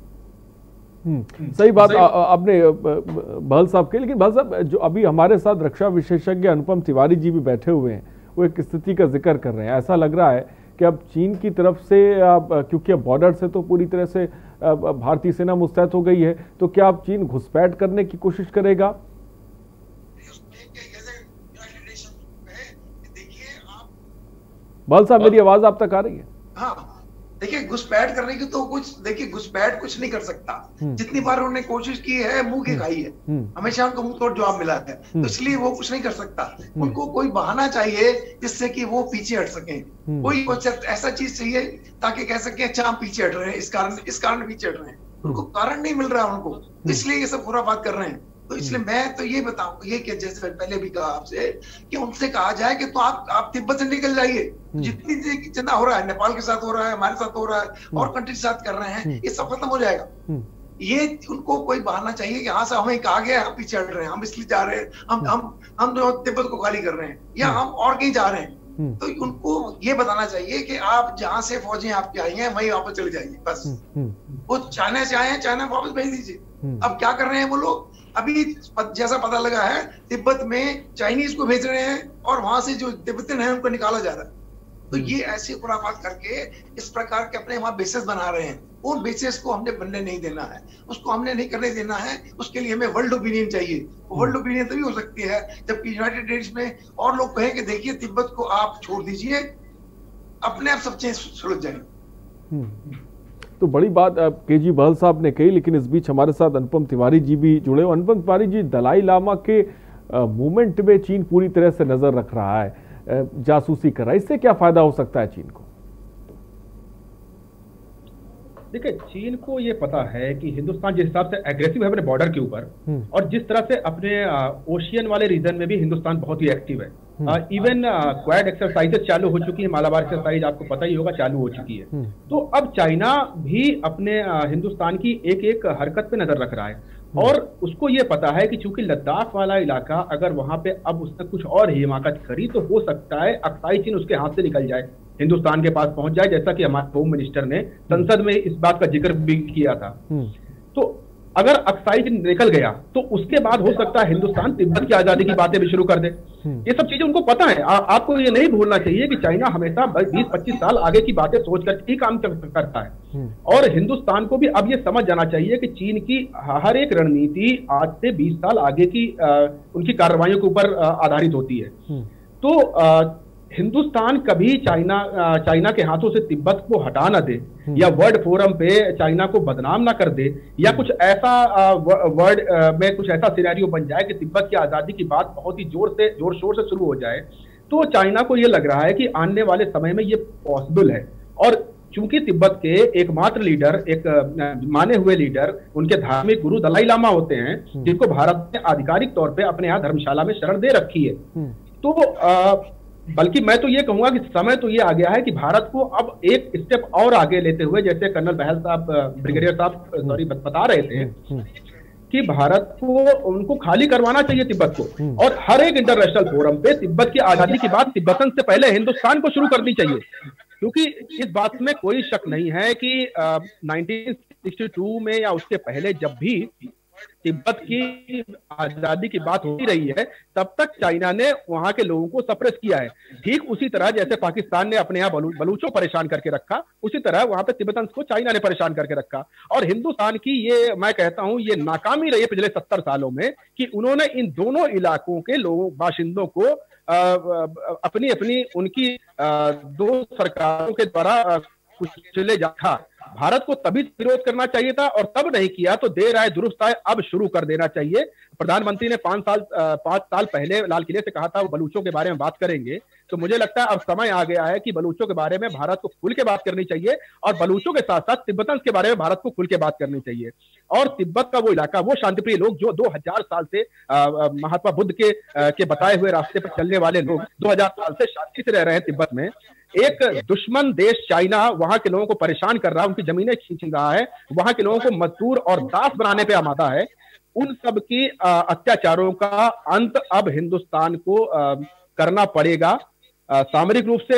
सही बात आपने बहल साहब की। लेकिन बहल साहब, जो अभी हमारे साथ रक्षा विशेषज्ञ अनुपम तिवारी जी भी बैठे हुए हैं, वो एक स्थिति का जिक्र कर रहे हैं। ऐसा लग रहा है कि अब चीन की तरफ से, क्योंकि अब बॉर्डर से तो पूरी तरह से भारतीय सेना मुस्तैद हो गई है, तो क्या अब चीन घुसपैठ करने की कोशिश करेगा? बहल साहब, मेरी आवाज आप तक आ रही है? हाँ, देखिए घुसपैठ करने की तो कुछ, देखिए घुसपैठ कुछ नहीं कर सकता। जितनी बार उन्होंने कोशिश की है मुंह की खाई है, हमेशा उनको मुंह तोड़ जवाब मिला है, तो इसलिए वो कुछ नहीं कर सकता। उनको कोई बहाना चाहिए जिससे कि वो पीछे हट सके, कोई ऐसा चीज चाहिए ताकि कह सके अच्छा हम पीछे हट रहे हैं, इस कारण पीछे हट रहे हैं। उनको कारण नहीं मिल रहा उनको, इसलिए ये सब खुराफात कर रहे हैं। तो इसलिए मैं तो ये बताऊं, ये कि जैसे पहले भी कहा आपसे कि उनसे कहा जाए कि तो आप तिब्बत से निकल जाइए। जितनी जितना हो रहा है, नेपाल के साथ हो रहा है, हमारे साथ हो रहा है, और कंट्री के साथ कर रहे हैं, ये सब खत्म हो जाएगा। ये उनको कोई बहाना चाहिए कि हाँ साहब हमें कहा गया, हम पीछे हट रहे हैं, हम इसलिए जा रहे हैं, हम जो तिब्बत को खाली कर रहे हैं, या हम और कहीं जा रहे हैं। तो उनको ये बताना चाहिए कि आप जहां से फौजें आपकी आई हैं वहीं वापस चले जाइए, बस। वो चाइना से आए हैं, चाइना वापस भेज दीजिए। अब क्या कर रहे हैं वो लोग, अभी जैसा पता लगा है तिब्बत में चाइनीज को भेज रहे हैं और वहां से जो तिब्बतन है उनको निकाला जा रहा है। तो ये ऐसे खुराफात करके इस प्रकार के अपने वहां बेसेस बना रहे हैं। उन बेसिस को हमने बनने नहीं देना है, उसको हमने नहीं करने देना है। उसके लिए हमें वर्ल्ड ओपिनियन चाहिए। वर्ल्ड ओपिनियन तभी हो सकती है जबकि यूनाइटेड नेशंस में और लोग कहें कि देखिए तिब्बत को आप छोड़ दीजिए, अपने आप सब चीज सुलझ जाएंगे। तो बड़ी बात केजी बहल साहब ने कही, लेकिन इस बीच हमारे साथ अनुपम तिवारी जी भी जुड़े। अनुपम तिवारी जी, दलाई लामा के मूवमेंट में चीन पूरी तरह से नजर रख रहा है, जासूसी कर रहा है, इससे क्या फायदा हो सकता है चीन को? देखिए, चीन को ये पता है कि हिंदुस्तान जिस हिसाब से एग्रेसिव है अपने बॉर्डर के ऊपर, और जिस तरह से अपने ओशियन वाले रीजन में भी हिंदुस्तान बहुत ही एक्टिव है। इवन क्वाड एक्सरसाइजेस चालू हो चुकी है, मालाबार एक्सरसाइज आपको पता ही होगा चालू हो चुकी है। तो अब चाइना भी अपने हिंदुस्तान की एक एक हरकत पे नजर रख रहा है, और उसको ये पता है कि चूंकि लद्दाख वाला इलाका अगर वहां पे अब उसने कुछ और ही हिमाकत करी तो हो सकता है अक्साई चीन उसके हाथ से निकल जाए, हिंदुस्तान के पास पहुंच जाए, जैसा कि हमारे होम मिनिस्टर ने संसद में इस बात का जिक्र भी किया था। तो अगर अक्साई चीन निकल गया तो उसके बाद हो सकता है हिंदुस्तान तिब्बत की आजादी की बातें भी शुरू कर दे। ये सब चीजें उनको पता है। आपको ये नहीं भूलना चाहिए कि चाइना हमेशा 20-25 साल आगे की बातें सोच कर ही काम करता है, और हिंदुस्तान को भी अब ये समझ जाना चाहिए कि चीन की हर एक रणनीति आज से 20 साल आगे की उनकी कार्रवाइयों के ऊपर आधारित होती है। तो हिंदुस्तान कभी चाइना के हाथों से तिब्बत को हटा ना दे, या वर्ल्ड फोरम पे चाइना को बदनाम ना कर दे, या कुछ ऐसा वर्ल्ड में कुछ ऐसा सिनेरियो बन जाए कि तिब्बत की आजादी की बात बहुत ही जोर शोर से शुरू हो जाए, तो चाइना को ये लग रहा है कि आने वाले समय में ये पॉसिबल है। और चूंकि तिब्बत के एकमात्र लीडर, एक माने हुए लीडर, उनके धार्मिक गुरु दलाई लामा होते हैं, जिनको भारत ने आधिकारिक तौर पे अपने यहाँ धर्मशाला में शरण दे रखी है। तो बल्कि मैं तो ये कहूंगा कि समय तो ये आ गया है कि भारत को अब एक स्टेप और आगे लेते हुए, जैसे कर्नल बहल साहब, ब्रिगेडियर साहब बता रहे थे कि भारत को उनको खाली करवाना चाहिए तिब्बत को, और हर एक इंटरनेशनल फोरम पे तिब्बत की आजादी की बात तिब्बतन से पहले हिंदुस्तान को शुरू करनी चाहिए। क्योंकि इस बात में कोई शक नहीं है कि 1962 में या उससे पहले जब भी तिब्बत की आजादी की बात होती रही है, तब तक चाइना ने वहां के लोगों को सप्रेस किया है। ठीक उसी तरह जैसे पाकिस्तान ने अपने यहाँ बलूचों परेशान करके रखा, उसी तरह वहां पे तिब्बतन को चाइना ने परेशान करके रखा। और हिंदुस्तान की ये, मैं कहता हूं, ये नाकामी रही है पिछले 70 सालों में कि उन्होंने इन दोनों इलाकों के लोगों, बाशिंदों को अपनी अपनी उनकी दो सरकारों के द्वारा कुचले जा। भारत को तभी विरोध करना चाहिए था, और तब नहीं किया तो देर आए दुरुस्त आए, अब शुरू कर देना चाहिए। प्रधानमंत्री ने 5 साल पहले लाल किले से कहा था वो बलूचों के बारे में बात करेंगे, तो मुझे लगता है अब समय आ गया है कि बलूचों के बारे में भारत को खुल के बात करनी चाहिए, और बलूचों के साथ साथ तिब्बतन के बारे में भारत को खुल के बात करनी चाहिए। और तिब्बत का वो इलाका, वो शांतिप्रिय लोग जो 2000 साल से महात्मा बुद्ध के बताए हुए रास्ते पर चलने वाले लोग 2000 साल से शांति से रह रहे हैं तिब्बत में। एक दुश्मन देश चाइना वहां के लोगों को परेशान कर रहा है, उनकी जमीनें खींच रहा है, वहां के लोगों को मजदूर और दास बनाने पे आमादा है। उन सब की अत्याचारों का अंत अब हिंदुस्तान को करना पड़ेगा, सामरिक रूप से,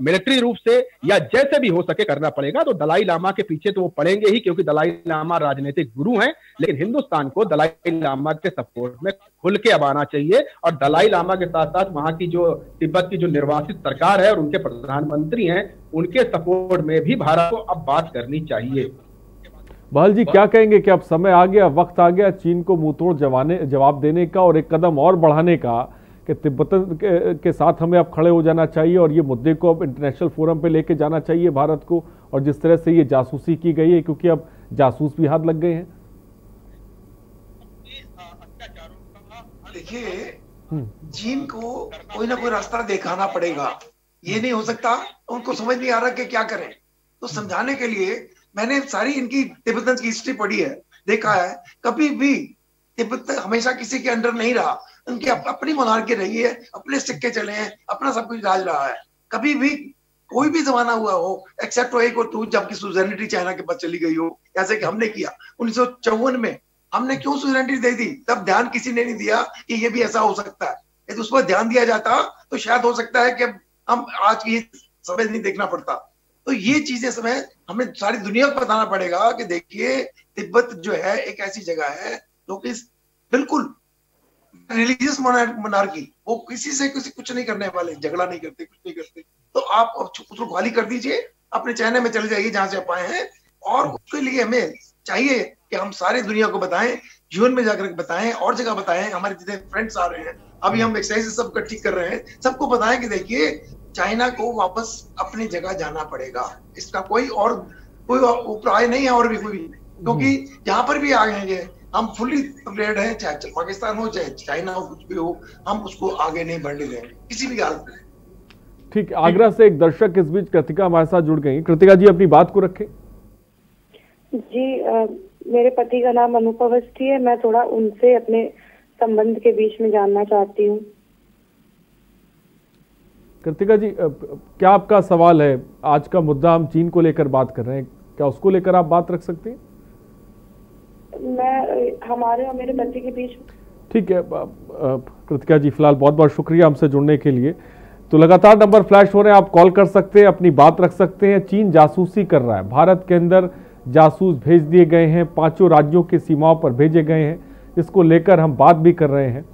मिलिट्री रूप से, या जैसे भी हो सके करना पड़ेगा। तो दलाई लामा के पीछे तो वो पड़ेंगे ही, क्योंकि दलाई लामा राजनीतिक गुरु हैं, लेकिन हिंदुस्तान को दलाई लामा के सपोर्ट में खुल के अब आना चाहिए। और दलाई लामा के साथ साथ वहां की जो तिब्बत की जो निर्वासित सरकार है और उनके प्रधानमंत्री हैं, उनके सपोर्ट में भी भारत को अब बात करनी चाहिए। बहल जी, क्या कहेंगे कि अब समय आ गया, वक्त आ गया चीन को मुंहतोड़ जवाब देने का, और एक कदम और बढ़ाने का, कि तिब्बतन के साथ हमें अब खड़े हो जाना चाहिए, और ये मुद्दे को अब इंटरनेशनल फोरम पे लेके जाना चाहिए भारत को, और जिस तरह से ये जासूसी की गई है, क्योंकि अब जासूस भी हाथ लग गए हैं। देखिए, चीन को कोई ना कोई रास्ता दिखाना पड़ेगा। ये नहीं हो सकता, उनको समझ नहीं आ रहा कि क्या करें। तो समझाने के लिए मैंने सारी इनकी तिब्बतन की हिस्ट्री पढ़ी है, देखा है। कभी भी तिब्बत हमेशा किसी के अंडर नहीं रहा, उनकी अपनी मोनार्की रही है, अपने सिक्के चले हैं, अपना सब कुछ राज रहा है। कभी भी कोई भी जमाना हुआ हो, एक्सेप्ट वो एक और टू जबकि सुवेरेनिटी चाइना के पास चली गई हो, जैसे कि हमने किया 1954 में। हमने क्यों सुवेरेनिटी दे दी? तब ध्यान किसी ने नहीं दिया कि ये भी ऐसा हो सकता है। यदि उस पर ध्यान दिया जाता तो शायद हो सकता है कि हम आज की समय नहीं देखना पड़ता। तो ये चीजें समय हमें सारी दुनिया को बताना पड़ेगा कि देखिए, तिब्बत जो है एक ऐसी जगह है जो कि बिल्कुल रिलीजियस मोनार्की, वो किसी से कुछ नहीं करने वाले, झगड़ा नहीं करते, कुछ नहीं करते। तो आप उसको खाली कर दीजिए, अपने चाइना में चले जाइए जहां से आप आए हैं। और उसके लिए हमें चाहिए कि हम सारी दुनिया को बताएं, जीवन में जाकर बताएं, और जगह बताएं। हमारे जितने फ्रेंड्स आ रहे हैं, अभी हम एक्सरसाइज सब ठीक कर रहे हैं, सबको बताएं कि देखिए, चाइना को वापस अपनी जगह जाना पड़ेगा। इसका कोई उपाय नहीं है, और भी कोई, क्योंकि जहां पर भी आ गए हम फुली प्रिपेयर्ड हैं, चाहे पाकिस्तान हो चाहे चाइना हो, कुछ भी हो, हम उसको आगे नहीं बढ़ने देंगे किसी भी हालत में। ठीक, आगरा से एक दर्शक इस बीच कृतिका हमारे साथ जुड़ गई। कृतिका जी, अपनी बात को रखें। जी, मेरे पति का नाम अनूप अवस्थी है। मैं थोड़ा उनसे अपने संबंध के बीच में जानना चाहती हूँ। कृतिका जी, क्या आपका सवाल है? आज का मुद्दा हम चीन को लेकर बात कर रहे हैं, क्या उसको लेकर आप बात रख सकते हैं? हमारे और मेरे पति के बीच। ठीक है कृतिका जी, फिलहाल बहुत बहुत शुक्रिया हमसे जुड़ने के लिए। तो लगातार नंबर फ्लैश हो रहे हैं, आप कॉल कर सकते हैं, अपनी बात रख सकते हैं। चीन जासूसी कर रहा है, भारत के अंदर जासूस भेज दिए गए हैं, 5 राज्यों की सीमाओं पर भेजे गए हैं। इसको लेकर हम बात भी कर रहे हैं।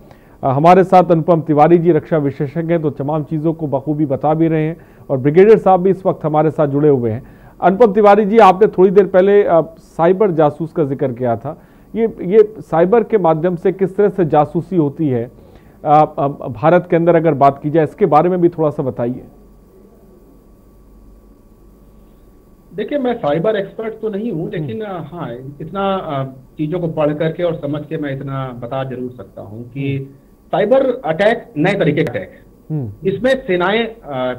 हमारे साथ अनुपम तिवारी जी रक्षा विशेषज्ञ हैं, तो तमाम चीज़ों को बखूबी बता भी रहे हैं, और ब्रिगेडियर साहब भी इस वक्त हमारे साथ जुड़े हुए हैं। अनुपम तिवारी जी, आपने थोड़ी देर पहले साइबर जासूस का जिक्र किया था। ये साइबर के माध्यम से किस तरह से जासूसी होती है भारत के अंदर, अगर बात की जाए, इसके बारे में भी थोड़ा सा बताइए। देखिए, मैं साइबर एक्सपर्ट तो नहीं हूँ, लेकिन हाँ, इतना चीजों को पढ़ करके और समझ के मैं इतना बता जरूर सकता हूँ कि साइबर अटैक नए तरीके का अटैक है। इसमें सेनाएं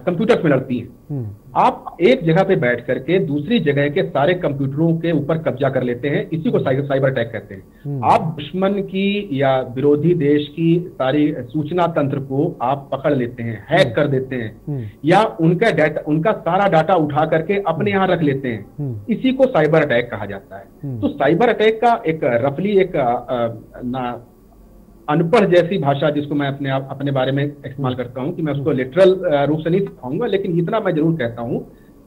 कंप्यूटर में लड़ती हैं। आप एक जगह पे बैठ करके दूसरी जगह के सारे कंप्यूटरों के ऊपर कब्जा कर लेते हैं, इसी को साइबर अटैक कहते हैं। आप दुश्मन की या विरोधी देश की सारी सूचना तंत्र को आप पकड़ लेते हैं, हैक कर देते हैं, या उनका सारा डाटा उठा करके अपने यहाँ रख लेते हैं। इसी को साइबर अटैक कहा जाता है। तो साइबर अटैक का एक रफली एक अनपढ़ जैसी भाषा जिसको मैं अपने बारे में इस्तेमाल करता हूं, कि मैं उसको लिटरल रूप से नहीं सिखाऊंगा, लेकिन इतना मैं जरूर कहता हूं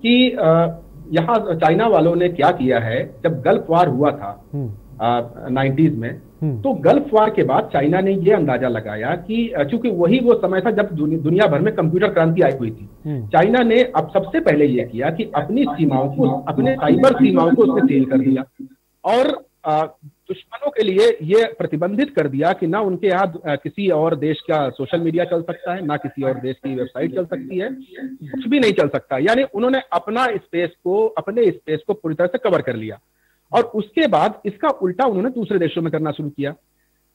कि यहाँ चाइना वालों ने क्या किया है, जब गल्फ वार हुआ था 90s में, तो गल्फ वार के बाद चाइना ने ये अंदाजा लगाया कि चूंकि वही वो समय था जब दुनिया भर में कंप्यूटर क्रांति आई हुई थी, चाइना ने अब सबसे पहले ये किया कि अपनी सीमाओं को, अपने साइबर सीमाओं को उसने सील कर दिया, और दुश्मनों के लिए ये प्रतिबंधित कर दिया कि ना उनके यहाँ किसी और देश का सोशल मीडिया चल सकता है, ना किसी और देश की वेबसाइट चल सकती है, कुछ भी नहीं चल सकता। यानी उन्होंने अपने स्पेस को पूरी तरह से कवर कर लिया। और उसके बाद इसका उल्टा उन्होंने दूसरे देशों में करना शुरू किया।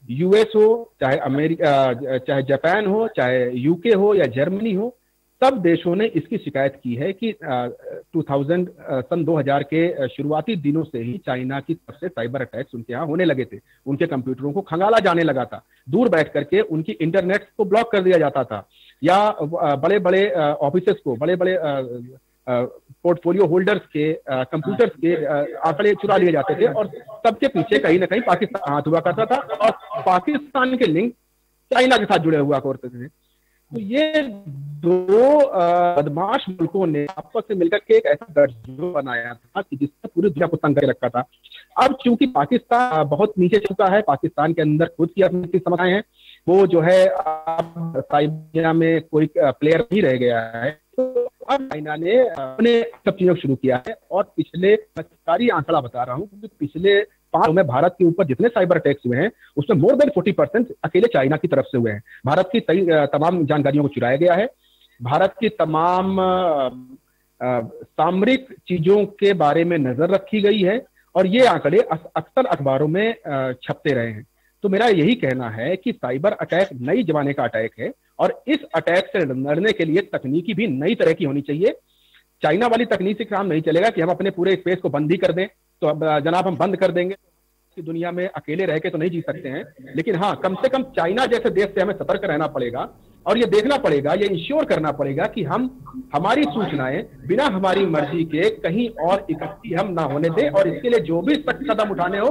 यूएस हो, चाहे अमेरिका, चाहे जापान हो, चाहे यूके हो या जर्मनी हो, सब देशों ने इसकी शिकायत की है कि सन 2000 के शुरुआती दिनों से ही चाइना की तरफ से साइबर अटैक्स उनके यहाँ होने लगे थे। उनके कंप्यूटरों को खंगाला जाने लगा था, दूर बैठ करके उनकी इंटरनेट को ब्लॉक कर दिया जाता था, या बड़े बड़े ऑफिसेस को, बड़े बड़े पोर्टफोलियो होल्डर्स के कंप्यूटर्स के आंकड़े चुरा लिए जाते थे, और सबके पीछे कहीं ना कहीं पाकिस्तान हाथ हुआ करता था, और पाकिस्तान के लिंक चाइना के साथ जुड़े हुआ करते थे। तो ये दो बदमाश मुल्कों ने आपस में मिलकर के एक ऐसा गठजोड़ बनाया था कि जिसने पूरी दुनिया को तंग कर रखा था। अब चूंकि पाकिस्तान बहुत नीचे चुका है, पाकिस्तान के अंदर खुद की अपनी समस्याएं हैं, वो जो है अब साइबर में कोई प्लेयर नहीं रह गया है, तो अब चाइना ने अपने सब चीजों को शुरू किया है। और पिछले, सरकारी आंकड़ा बता रहा हूँ, पिछले 5 में भारत के ऊपर जितने साइबर अटैक्स हुए हैं उसमें मोर देन 40% अकेले चाइना की तरफ से हुए हैं। भारत की तमाम जानकारियों को चुराया गया है, भारत की तमाम सामरिक चीजों के बारे में नजर रखी गई है और ये आंकड़े अक्सर अखबारों में छपते रहे हैं। तो मेरा यही कहना है कि साइबर अटैक नई जमाने का अटैक है और इस अटैक से लड़ने के लिए तकनीकी भी नई तरह की होनी चाहिए। चाइना वाली तकनीक से काम नहीं चलेगा कि हम अपने पूरे स्पेस को बंद ही कर दें, तो अब जनाब हम बंद कर देंगे कि दुनिया में अकेले रह के तो नहीं जी सकते हैं, लेकिन हाँ कम से कम चाइना जैसे देश से हमें सतर्क रहना पड़ेगा और ये देखना पड़ेगा, ये इंश्योर करना पड़ेगा कि हम हमारी सूचनाएं बिना हमारी मर्जी के कहीं और इकट्ठी हम ना होने दें और इसके लिए जो भी सख्त कदम उठाने हो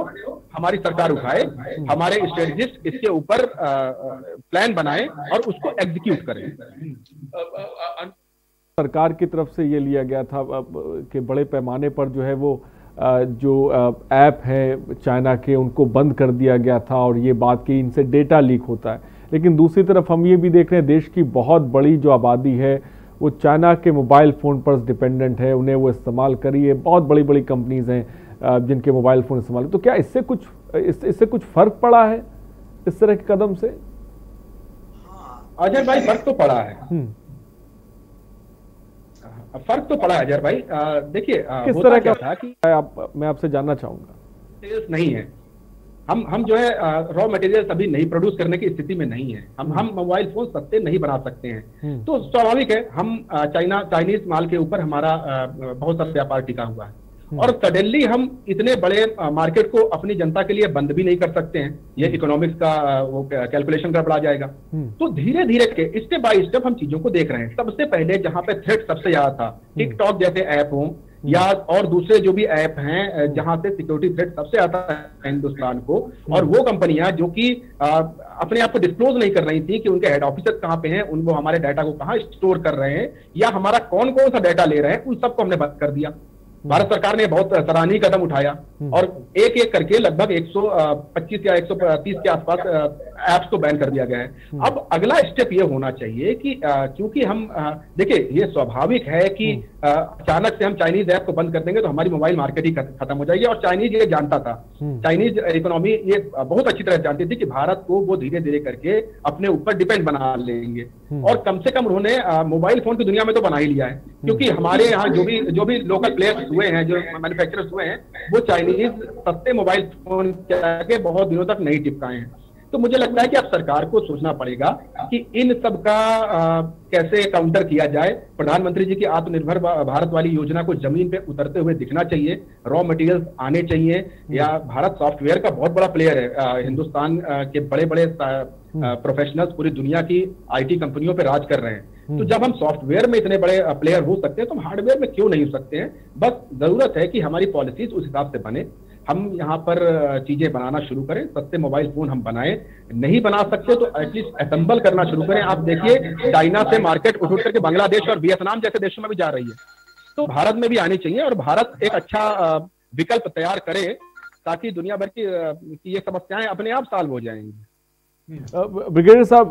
हमारी सरकार उठाए, हमारे स्ट्रेटजिस्ट इसके ऊपर प्लान बनाएं और उसको एग्जीक्यूट करें। सरकार की तरफ से ये लिया गया था कि बड़े पैमाने पर जो है वो जो ऐप है चाइना के उनको बंद कर दिया गया था और ये बात कि इनसे डेटा लीक होता है, लेकिन दूसरी तरफ हम ये भी देख रहे हैं देश की बहुत बड़ी जो आबादी है वो चाइना के मोबाइल फ़ोन पर डिपेंडेंट है, उन्हें वो इस्तेमाल करी है, बहुत बड़ी बड़ी कंपनीज हैं जिनके मोबाइल फ़ोन इस्तेमाल। तो क्या इससे कुछ फ़र्क पड़ा है इस तरह के कदम से? अजय भाई फर्क तो पड़ा है, फर्क तो पड़ा है अजय भाई। देखिए किस तरह का था कि मैं आपसे जानना चाहूंगा। नहीं है, हम जो है रॉ मटेरियल अभी नहीं प्रोड्यूस करने की स्थिति में नहीं है, हम मोबाइल फोन सस्ते नहीं बना सकते हैं, तो स्वाभाविक है हम चाइनीज माल के ऊपर हमारा बहुत सारा व्यापार टिका हुआ है और सडनली हम इतने बड़े मार्केट को अपनी जनता के लिए बंद भी नहीं कर सकते हैं, ये इकोनॉमिक्स का वो कैलकुलेशन गड़बड़ा जाएगा। तो धीरे धीरे के स्टेप बाय स्टेप हम चीजों को देख रहे हैं। सबसे पहले जहां पे थ्रेट सबसे ज्यादा था, टिकटॉक जैसे ऐप हो या और दूसरे जो भी ऐप हैं जहां से सिक्योरिटी थ्रेट सबसे आता है हिंदुस्तान को, और वो कंपनियां जो कि अपने आप को डिस्क्लोज नहीं कर रही थी कि उनके हेड ऑफिसर कहाँ पे हैं, वो हमारे डाटा को कहाँ स्टोर कर रहे हैं या हमारा कौन कौन सा डाटा ले रहे हैं, उन सबको हमने बंद कर दिया। भारत सरकार ने बहुत सराहनीय कदम उठाया और एक एक करके लगभग 125 या 130 के आसपास ऐप्स को बैन कर दिया गया है। अब अगला स्टेप ये होना चाहिए कि क्योंकि हम देखिए ये स्वाभाविक है कि अचानक से हम चाइनीज ऐप को बंद कर देंगे तो हमारी मोबाइल मार्केट ही खत्म हो जाएगी और चाइनीज ये जानता था, चाइनीज इकोनॉमी ये बहुत अच्छी तरह जानती थी कि भारत को वो धीरे धीरे करके अपने ऊपर डिपेंड बना लेंगे और कम से कम उन्होंने मोबाइल फोन की दुनिया में तो बना ही लिया है, क्योंकि हमारे यहाँ जो भी लोकल प्लेयर्स हुए हैं, जो मैन्युफैक्चरर्स हुए हैं, वो चाइनीज सस्ते मोबाइल फोन के बहुत दिनों तक नहीं चिपकाए हैं। तो मुझे लगता है कि अब सरकार को सोचना पड़ेगा कि इन सब का कैसे काउंटर किया जाए। प्रधानमंत्री जी की आत्मनिर्भर भारत वाली योजना को जमीन पे उतरते हुए दिखना चाहिए, रॉ मटेरियल्स आने चाहिए। या भारत सॉफ्टवेयर का बहुत बड़ा प्लेयर है, हिंदुस्तान के बड़े बड़े प्रोफेशनल्स पूरी दुनिया की आईटी कंपनियों पे राज कर रहे हैं। तो जब हम सॉफ्टवेयर में इतने बड़े प्लेयर हो सकते हैं तो हम हार्डवेयर में क्यों नहीं हो सकते हैं। बस जरूरत है कि हमारी पॉलिसीज उस हिसाब से बने, हम यहाँ पर चीजें बनाना शुरू करें, सस्ते मोबाइल फोन हम बनाएं, नहीं बना सकते तो एटलीस्ट असेंबल करना शुरू करें। आप देखिए चाइना से मार्केट उठ करके बांग्लादेश और वियतनाम जैसे देशों में भी जा रही है, तो भारत में भी आनी चाहिए और भारत एक अच्छा विकल्प तैयार करे ताकि दुनिया भर की ये समस्याएं अपने आप सॉल्व हो जाएंगी। ब्रिगेडियर साहब,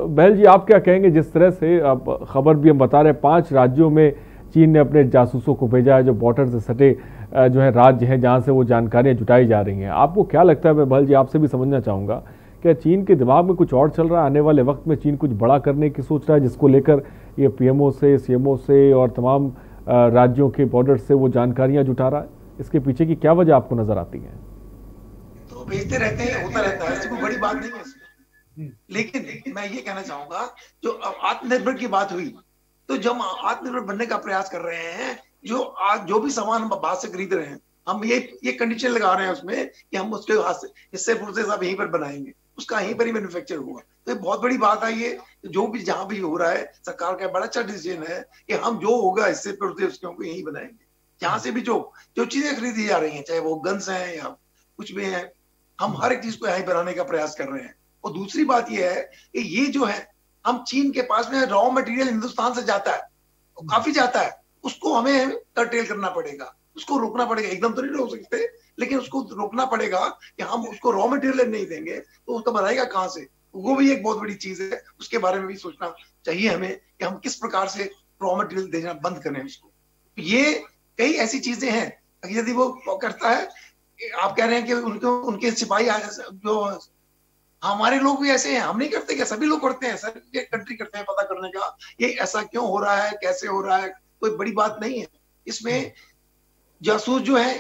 बहल जी आप क्या कहेंगे, जिस तरह से खबर भी हम बता रहे हैं 5 राज्यों में चीन ने अपने जासूसों को भेजा है जो बॉर्डर से सटे जो है राज्य हैं जहां से वो जानकारियां जुटाई जा रही हैं। आपको क्या लगता है, मैं बहल जी आपसे भी समझना चाहूँगा, क्या चीन के दिमाग में कुछ और चल रहा है? आने वाले वक्त में चीन कुछ बड़ा करने की सोच रहा है जिसको लेकर ये पीएमओ से, सीएमओ से और तमाम राज्यों के बॉर्डर से वो जानकारियाँ जुटा रहा है? इसके पीछे की क्या वजह आपको नजर आती है? तो भेजते रहते हैं, होता रहता है, ऐसी कोई बड़ी बात नहीं है इसमें। लेकिन मैं ये कहना चाहूंगा, जो आत्मनिर्भर की बात हुई, तो जब हम आत्मनिर्भर बनने का प्रयास कर रहे हैं, जो भी सामान हम बाहर से खरीद रहे हैं, हम ये कंडीशन लगा रहे हैं उसमें कि हम उसके हिस्से पुर्जे सब यहीं पर बनाएंगे, उसका यहीं पर ही मैन्युफैक्चर होगा। तो ये बहुत बड़ी बात है। ये जो भी जहां भी हो रहा है, सरकार का बड़ा अच्छा डिसीजन है कि हम जो होगा हिस्से पुर्जे उसके यहीं बनाएंगे। जहां से भी जो चीजें खरीदी जा रही हैं, चाहे वो गन्स हैं या कुछ भी है, हम हर एक चीज को यहीं बनाने का प्रयास कर रहे हैं। और दूसरी बात यह है कि ये जो है, हम चीन के पास में रॉ मटेरियल हिंदुस्तान से जाता है, काफी जाता है, उसको हमें कर्टेल करना पड़ेगा, उसको रोकना पड़ेगा। एकदम तो नहीं रोक सकते, लेकिन उसको रोकना पड़ेगा कि हम उसको रॉ मटेरियल नहीं देंगे तो उसका बनाएगा कहाँ से। वो भी एक बहुत बड़ी चीज है, उसके बारे में भी सोचना चाहिए हमें कि हम किस प्रकार से रॉ मटेरियल देना बंद करें उसको। ये कई ऐसी चीजें हैं, यदि वो करता है, आप कह रहे हैं कि उनके सिपाही जो हमारे लोग भी ऐसे हैं, हम नहीं करते क्या? सभी लोग करते हैं, सर ये कंट्री करते हैं पता करने का, ये ऐसा क्यों हो रहा है, कैसे हो रहा है, कोई बड़ी बात नहीं है। इसमें जासूस जो है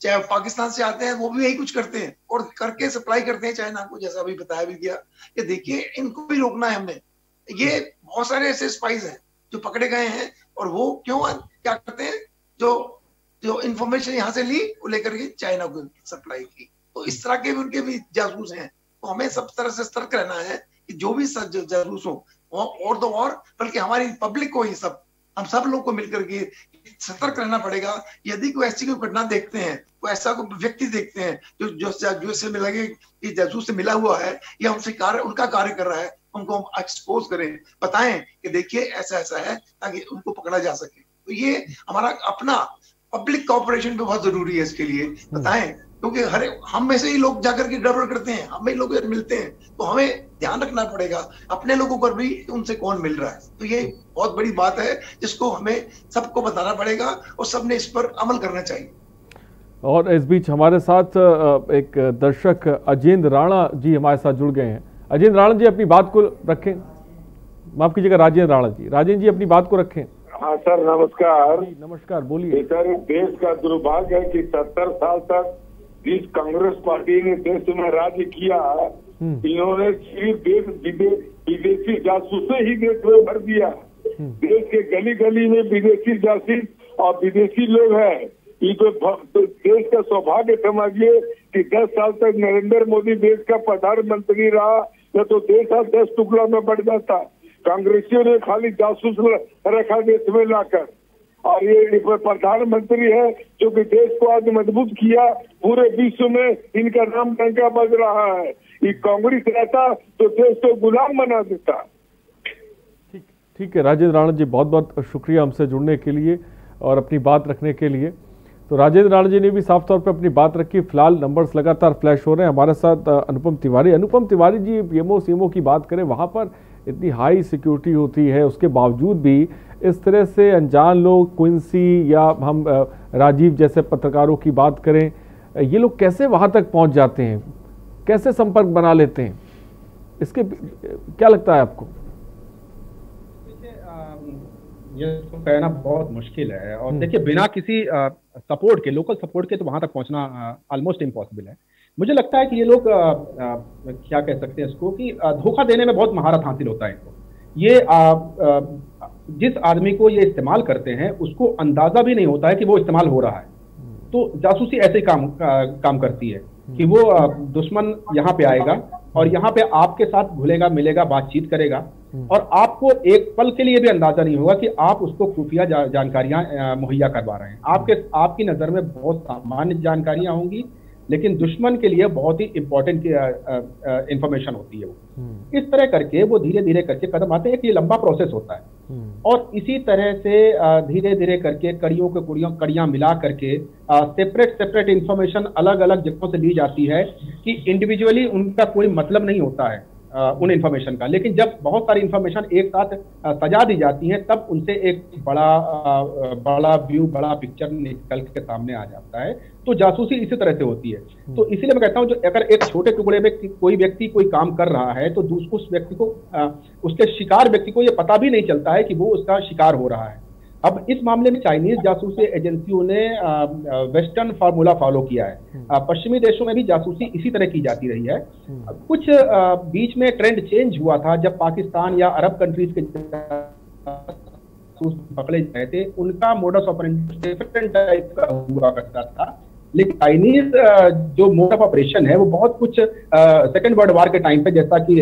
चाहे पाकिस्तान से आते हैं वो भी यही कुछ करते हैं और करके सप्लाई करते हैं चाइना को, जैसा अभी बताया भी गया। ये देखिए इनको भी रोकना है हमने। ये बहुत सारे ऐसे स्पाइस हैं जो पकड़े गए हैं और वो क्या करते हैं, जो इंफॉर्मेशन यहाँ से ली वो लेकर के चाइना को सप्लाई की। तो इस तरह के भी उनके भी जासूस हैं। तो हमें सब तरह से सतर्क रहना है कि जो भी जासूस हो और तो और बल्कि हमारी पब्लिक को ही हम सब लोग को मिलकर के सतर्क रहना पड़ेगा। यदि कोई ऐसी कोई घटना देखते हैं, कोई ऐसा कोई व्यक्ति देखते हैं जो से लगे कि जासूस से मिला हुआ है या उनका कार्य कर रहा है, उनको हम एक्सपोज करें, बताएं कि देखिए ऐसा ऐसा है, ताकि उनको पकड़ा जा सके। तो ये हमारा अपना पब्लिक कोऑपरेशन भी बहुत जरूरी है इसके लिए, बताएं, क्योंकि हम में से ही लोग जाकर के गड़बड़ करते हैं, हमें लोग मिलते हैं, तो हमें ध्यान रखना पड़ेगा अपने लोगों पर भी उनसे कौन मिल रहा है। तो ये बहुत बड़ी बात है जिसको हमें सबको बताना पड़ेगा और सबने इस पर अमल करना चाहिए। और इस बीच हमारे साथ एक दर्शक अजेंद्र राणा जी हमारे साथ जुड़ गए हैं। अजेंद्र राणा जी अपनी बात को रखें। माफ कीजिएगा, राजेंद्र राणा जी। राजेंद्र जी अपनी बात को रखें। हाँ सर, नमस्कार। नमस्कार, बोलिए। सर, देश का दुर्भाग्य है कि 70 साल तक जिस कांग्रेस पार्टी ने देश में राज्य किया, इन्होंने सिर्फ विदेशी जासूसे ही देश में भर दिया। देश के गली गली में विदेशी जासूस और विदेशी लोग हैं। ये तो देश का सौभाग्य समझिए कि 10 साल तक नरेंद्र मोदी देश का प्रधानमंत्री रहा, न तो देश 10 टुकड़ा में बढ़ जाता। कांग्रेसियों ने खाली जासूस रखा देश में लाकर, और ये प्रधानमंत्री है जो कि देश को आज मजबूत किया। पूरे विश्व में इनका नाम डंका बज रहा है। ये कांग्रेस रहता तो देश को गुलाम बना देता। ठीक है राजेंद्र राणा जी, बहुत बहुत शुक्रिया हमसे जुड़ने के लिए और अपनी बात रखने के लिए। तो राजेंद्र राणा जी ने भी साफ तौर पर अपनी बात रखी। फिलहाल नंबर्स लगातार फ्लैश हो रहे हैं। हमारे साथ अनुपम तिवारी जी, पीएमओ सीएमओ की बात करें, वहाँ पर इतनी हाई सिक्योरिटी होती है, उसके बावजूद भी इस तरह से अनजान लोग, क्विंसी या हम राजीव जैसे पत्रकारों की बात करें, ये लोग कैसे वहाँ तक पहुँच जाते हैं, कैसे संपर्क बना लेते हैं, इसके क्या लगता है आपको? ये तो कहना बहुत मुश्किल है। और देखिए, बिना किसी सपोर्ट के, लोकल सपोर्ट के, तो वहां तक पहुंचना ऑलमोस्ट इम्पॉसिबल है। मुझे लगता है कि ये लोग क्या कह सकते हैं इसको, कि धोखा देने में बहुत महारत हासिल होता है इनको। ये जिस आदमी को ये इस्तेमाल करते हैं उसको अंदाजा भी नहीं होता है कि वो इस्तेमाल हो रहा है। तो जासूसी ऐसे ही काम करती है कि वो दुश्मन यहाँ पे आएगा और यहाँ पे आपके साथ घुलेगा मिलेगा, बातचीत करेगा, और आपको एक पल के लिए भी अंदाजा नहीं होगा कि आप उसको खुफिया जानकारियां मुहैया करवा रहे हैं। आपकी नजर में बहुत सामान्य जानकारियां होंगी, लेकिन दुश्मन के लिए बहुत ही इंपॉर्टेंट इंफॉर्मेशन होती है वो। इस तरह करके वो धीरे धीरे करके कदम आते हैं। ये लंबा प्रोसेस होता है और इसी तरह से धीरे धीरे करके कड़ियां मिला करके सेपरेट इंफॉर्मेशन अलग अलग जगहों से ली जाती है कि इंडिविजुअली उनका कोई मतलब नहीं होता है उन इंफॉर्मेशन का, लेकिन जब बहुत सारी इंफॉर्मेशन एक साथ सजा दी जाती है तब उनसे एक बड़ा व्यू, बड़ा पिक्चर निकल के सामने आ जाता है। तो जासूसी इसी तरह से होती है। तो इसीलिए मैं कहता हूं, जो अगर एक छोटे टुकड़े में कोई व्यक्ति कोई काम कर रहा है तो उस व्यक्ति को, उसके शिकार व्यक्ति को ये पता भी नहीं चलता है कि वो उसका शिकार हो रहा है। अब इस मामले में चाइनीज जासूसी एजेंसियों ने वेस्टर्न फार्मूला फॉलो किया है। पश्चिमी देशों में भी जासूसी इसी तरह की जाती रही है। कुछ बीच में ट्रेंड चेंज हुआ था जब पाकिस्तान या अरब कंट्रीज के पकड़े गए थे, उनका मोडस ऑपरेंडी डिफरेंट टाइप का हुआ करता था। लेकिन चाइनीज जो मोड ऑफ ऑपरेशन है वो बहुत कुछ सेकेंड वर्ल्ड वॉर के टाइम पे, जैसा कि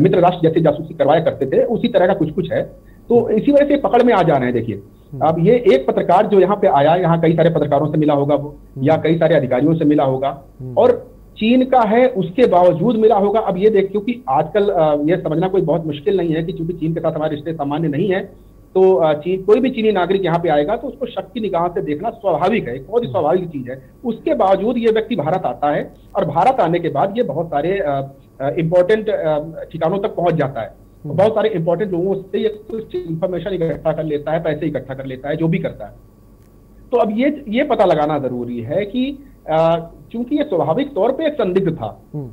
मित्र राष्ट्र जैसे जासूसी करवाया करते थे, उसी तरह का कुछ है। तो इसी वजह से पकड़ में आ जा रहे हैं। देखिए, अब ये एक पत्रकार जो यहाँ पे आया, यहाँ कई सारे पत्रकारों से मिला होगा वो, या कई सारे अधिकारियों से मिला होगा, और चीन का है उसके बावजूद मिला होगा। अब ये देख, क्योंकि आजकल ये समझना कोई बहुत मुश्किल नहीं है कि चूंकि चीन के साथ हमारे रिश्ते सामान्य नहीं है, तो कोई भी चीनी नागरिक यहाँ पे आएगा तो उसको शक की निगाह से देखना स्वाभाविक है, बहुत ही स्वाभाविक चीज है। उसके बावजूद ये व्यक्ति भारत आता है और भारत आने के बाद ये बहुत सारे इंपॉर्टेंट ठिकानों तक पहुंच जाता है। बहुत सारे इंपॉर्टेंट लोगों से ये कुछ इंफॉर्मेशन इकट्ठा कर लेता है, पैसे इकट्ठा कर लेता है, जो भी करता है। तो अब ये पता लगाना जरूरी है कि क्योंकि ये स्वाभाविक तौर पे एक संदिग्ध था,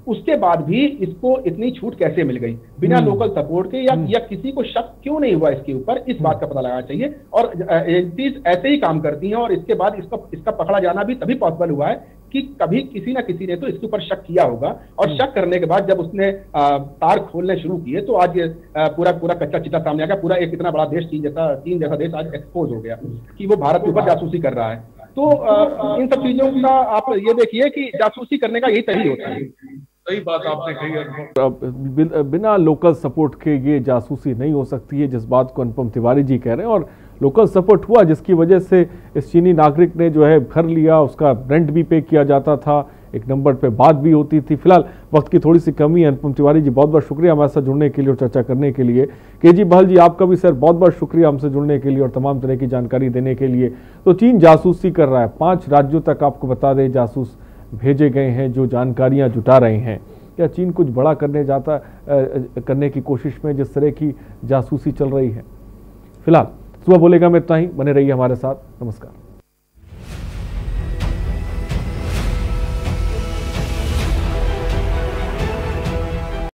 उसके बाद भी इसको इतनी छूट कैसे मिल गई बिना लोकल सपोर्ट के, या किसी को शक क्यों नहीं हुआ इसके ऊपर, इस बात का पता लगाना चाहिए। और एजेंसीज ऐसे ही काम करती हैं, और इसके बाद इसका पकड़ा जाना भी तभी पॉसिबल हुआ है कि कभी किसी ना किसी ने तो इसके ऊपर शक किया होगा, और शक करने के बाद जब उसने तार खोलने शुरू किए तो आज पूरा कच्चा चिट्ठा सामने आ गया। पूरा एक इतना बड़ा देश, चीन जैसा देश आज एक्सपोज हो गया कि वो भारत के ऊपर जासूसी कर रहा है। तो इन सब चीजों का आप ये देखिए कि जासूसी करने का यही तरीका होता है। सही बात आपने कही। बिना लोकल सपोर्ट के ये जासूसी नहीं हो सकती है, जिस बात को अनुपम तिवारी जी कह रहे हैं। और लोकल सपोर्ट हुआ जिसकी वजह से इस चीनी नागरिक ने जो है घर लिया, उसका रेंट भी पे किया जाता था, एक नंबर पे बात भी होती थी। फिलहाल वक्त की थोड़ी सी कमी है। अनुपम तिवारी जी बहुत बहुत शुक्रिया हमारे साथ जुड़ने के लिए और चर्चा करने के लिए। केजी बहल जी आपका भी सर बहुत बहुत शुक्रिया हमसे जुड़ने के लिए और तमाम तरह की जानकारी देने के लिए। तो चीन जासूसी कर रहा है, 5 राज्यों तक आपको बता दें जासूस भेजे गए हैं जो जानकारियां जुटा रहे हैं। क्या चीन कुछ बड़ा करने की कोशिश में जिस तरह की जासूसी चल रही है? फिलहाल सुबह बोलेगा में इतना ही, बने रहिए हमारे साथ। नमस्कार।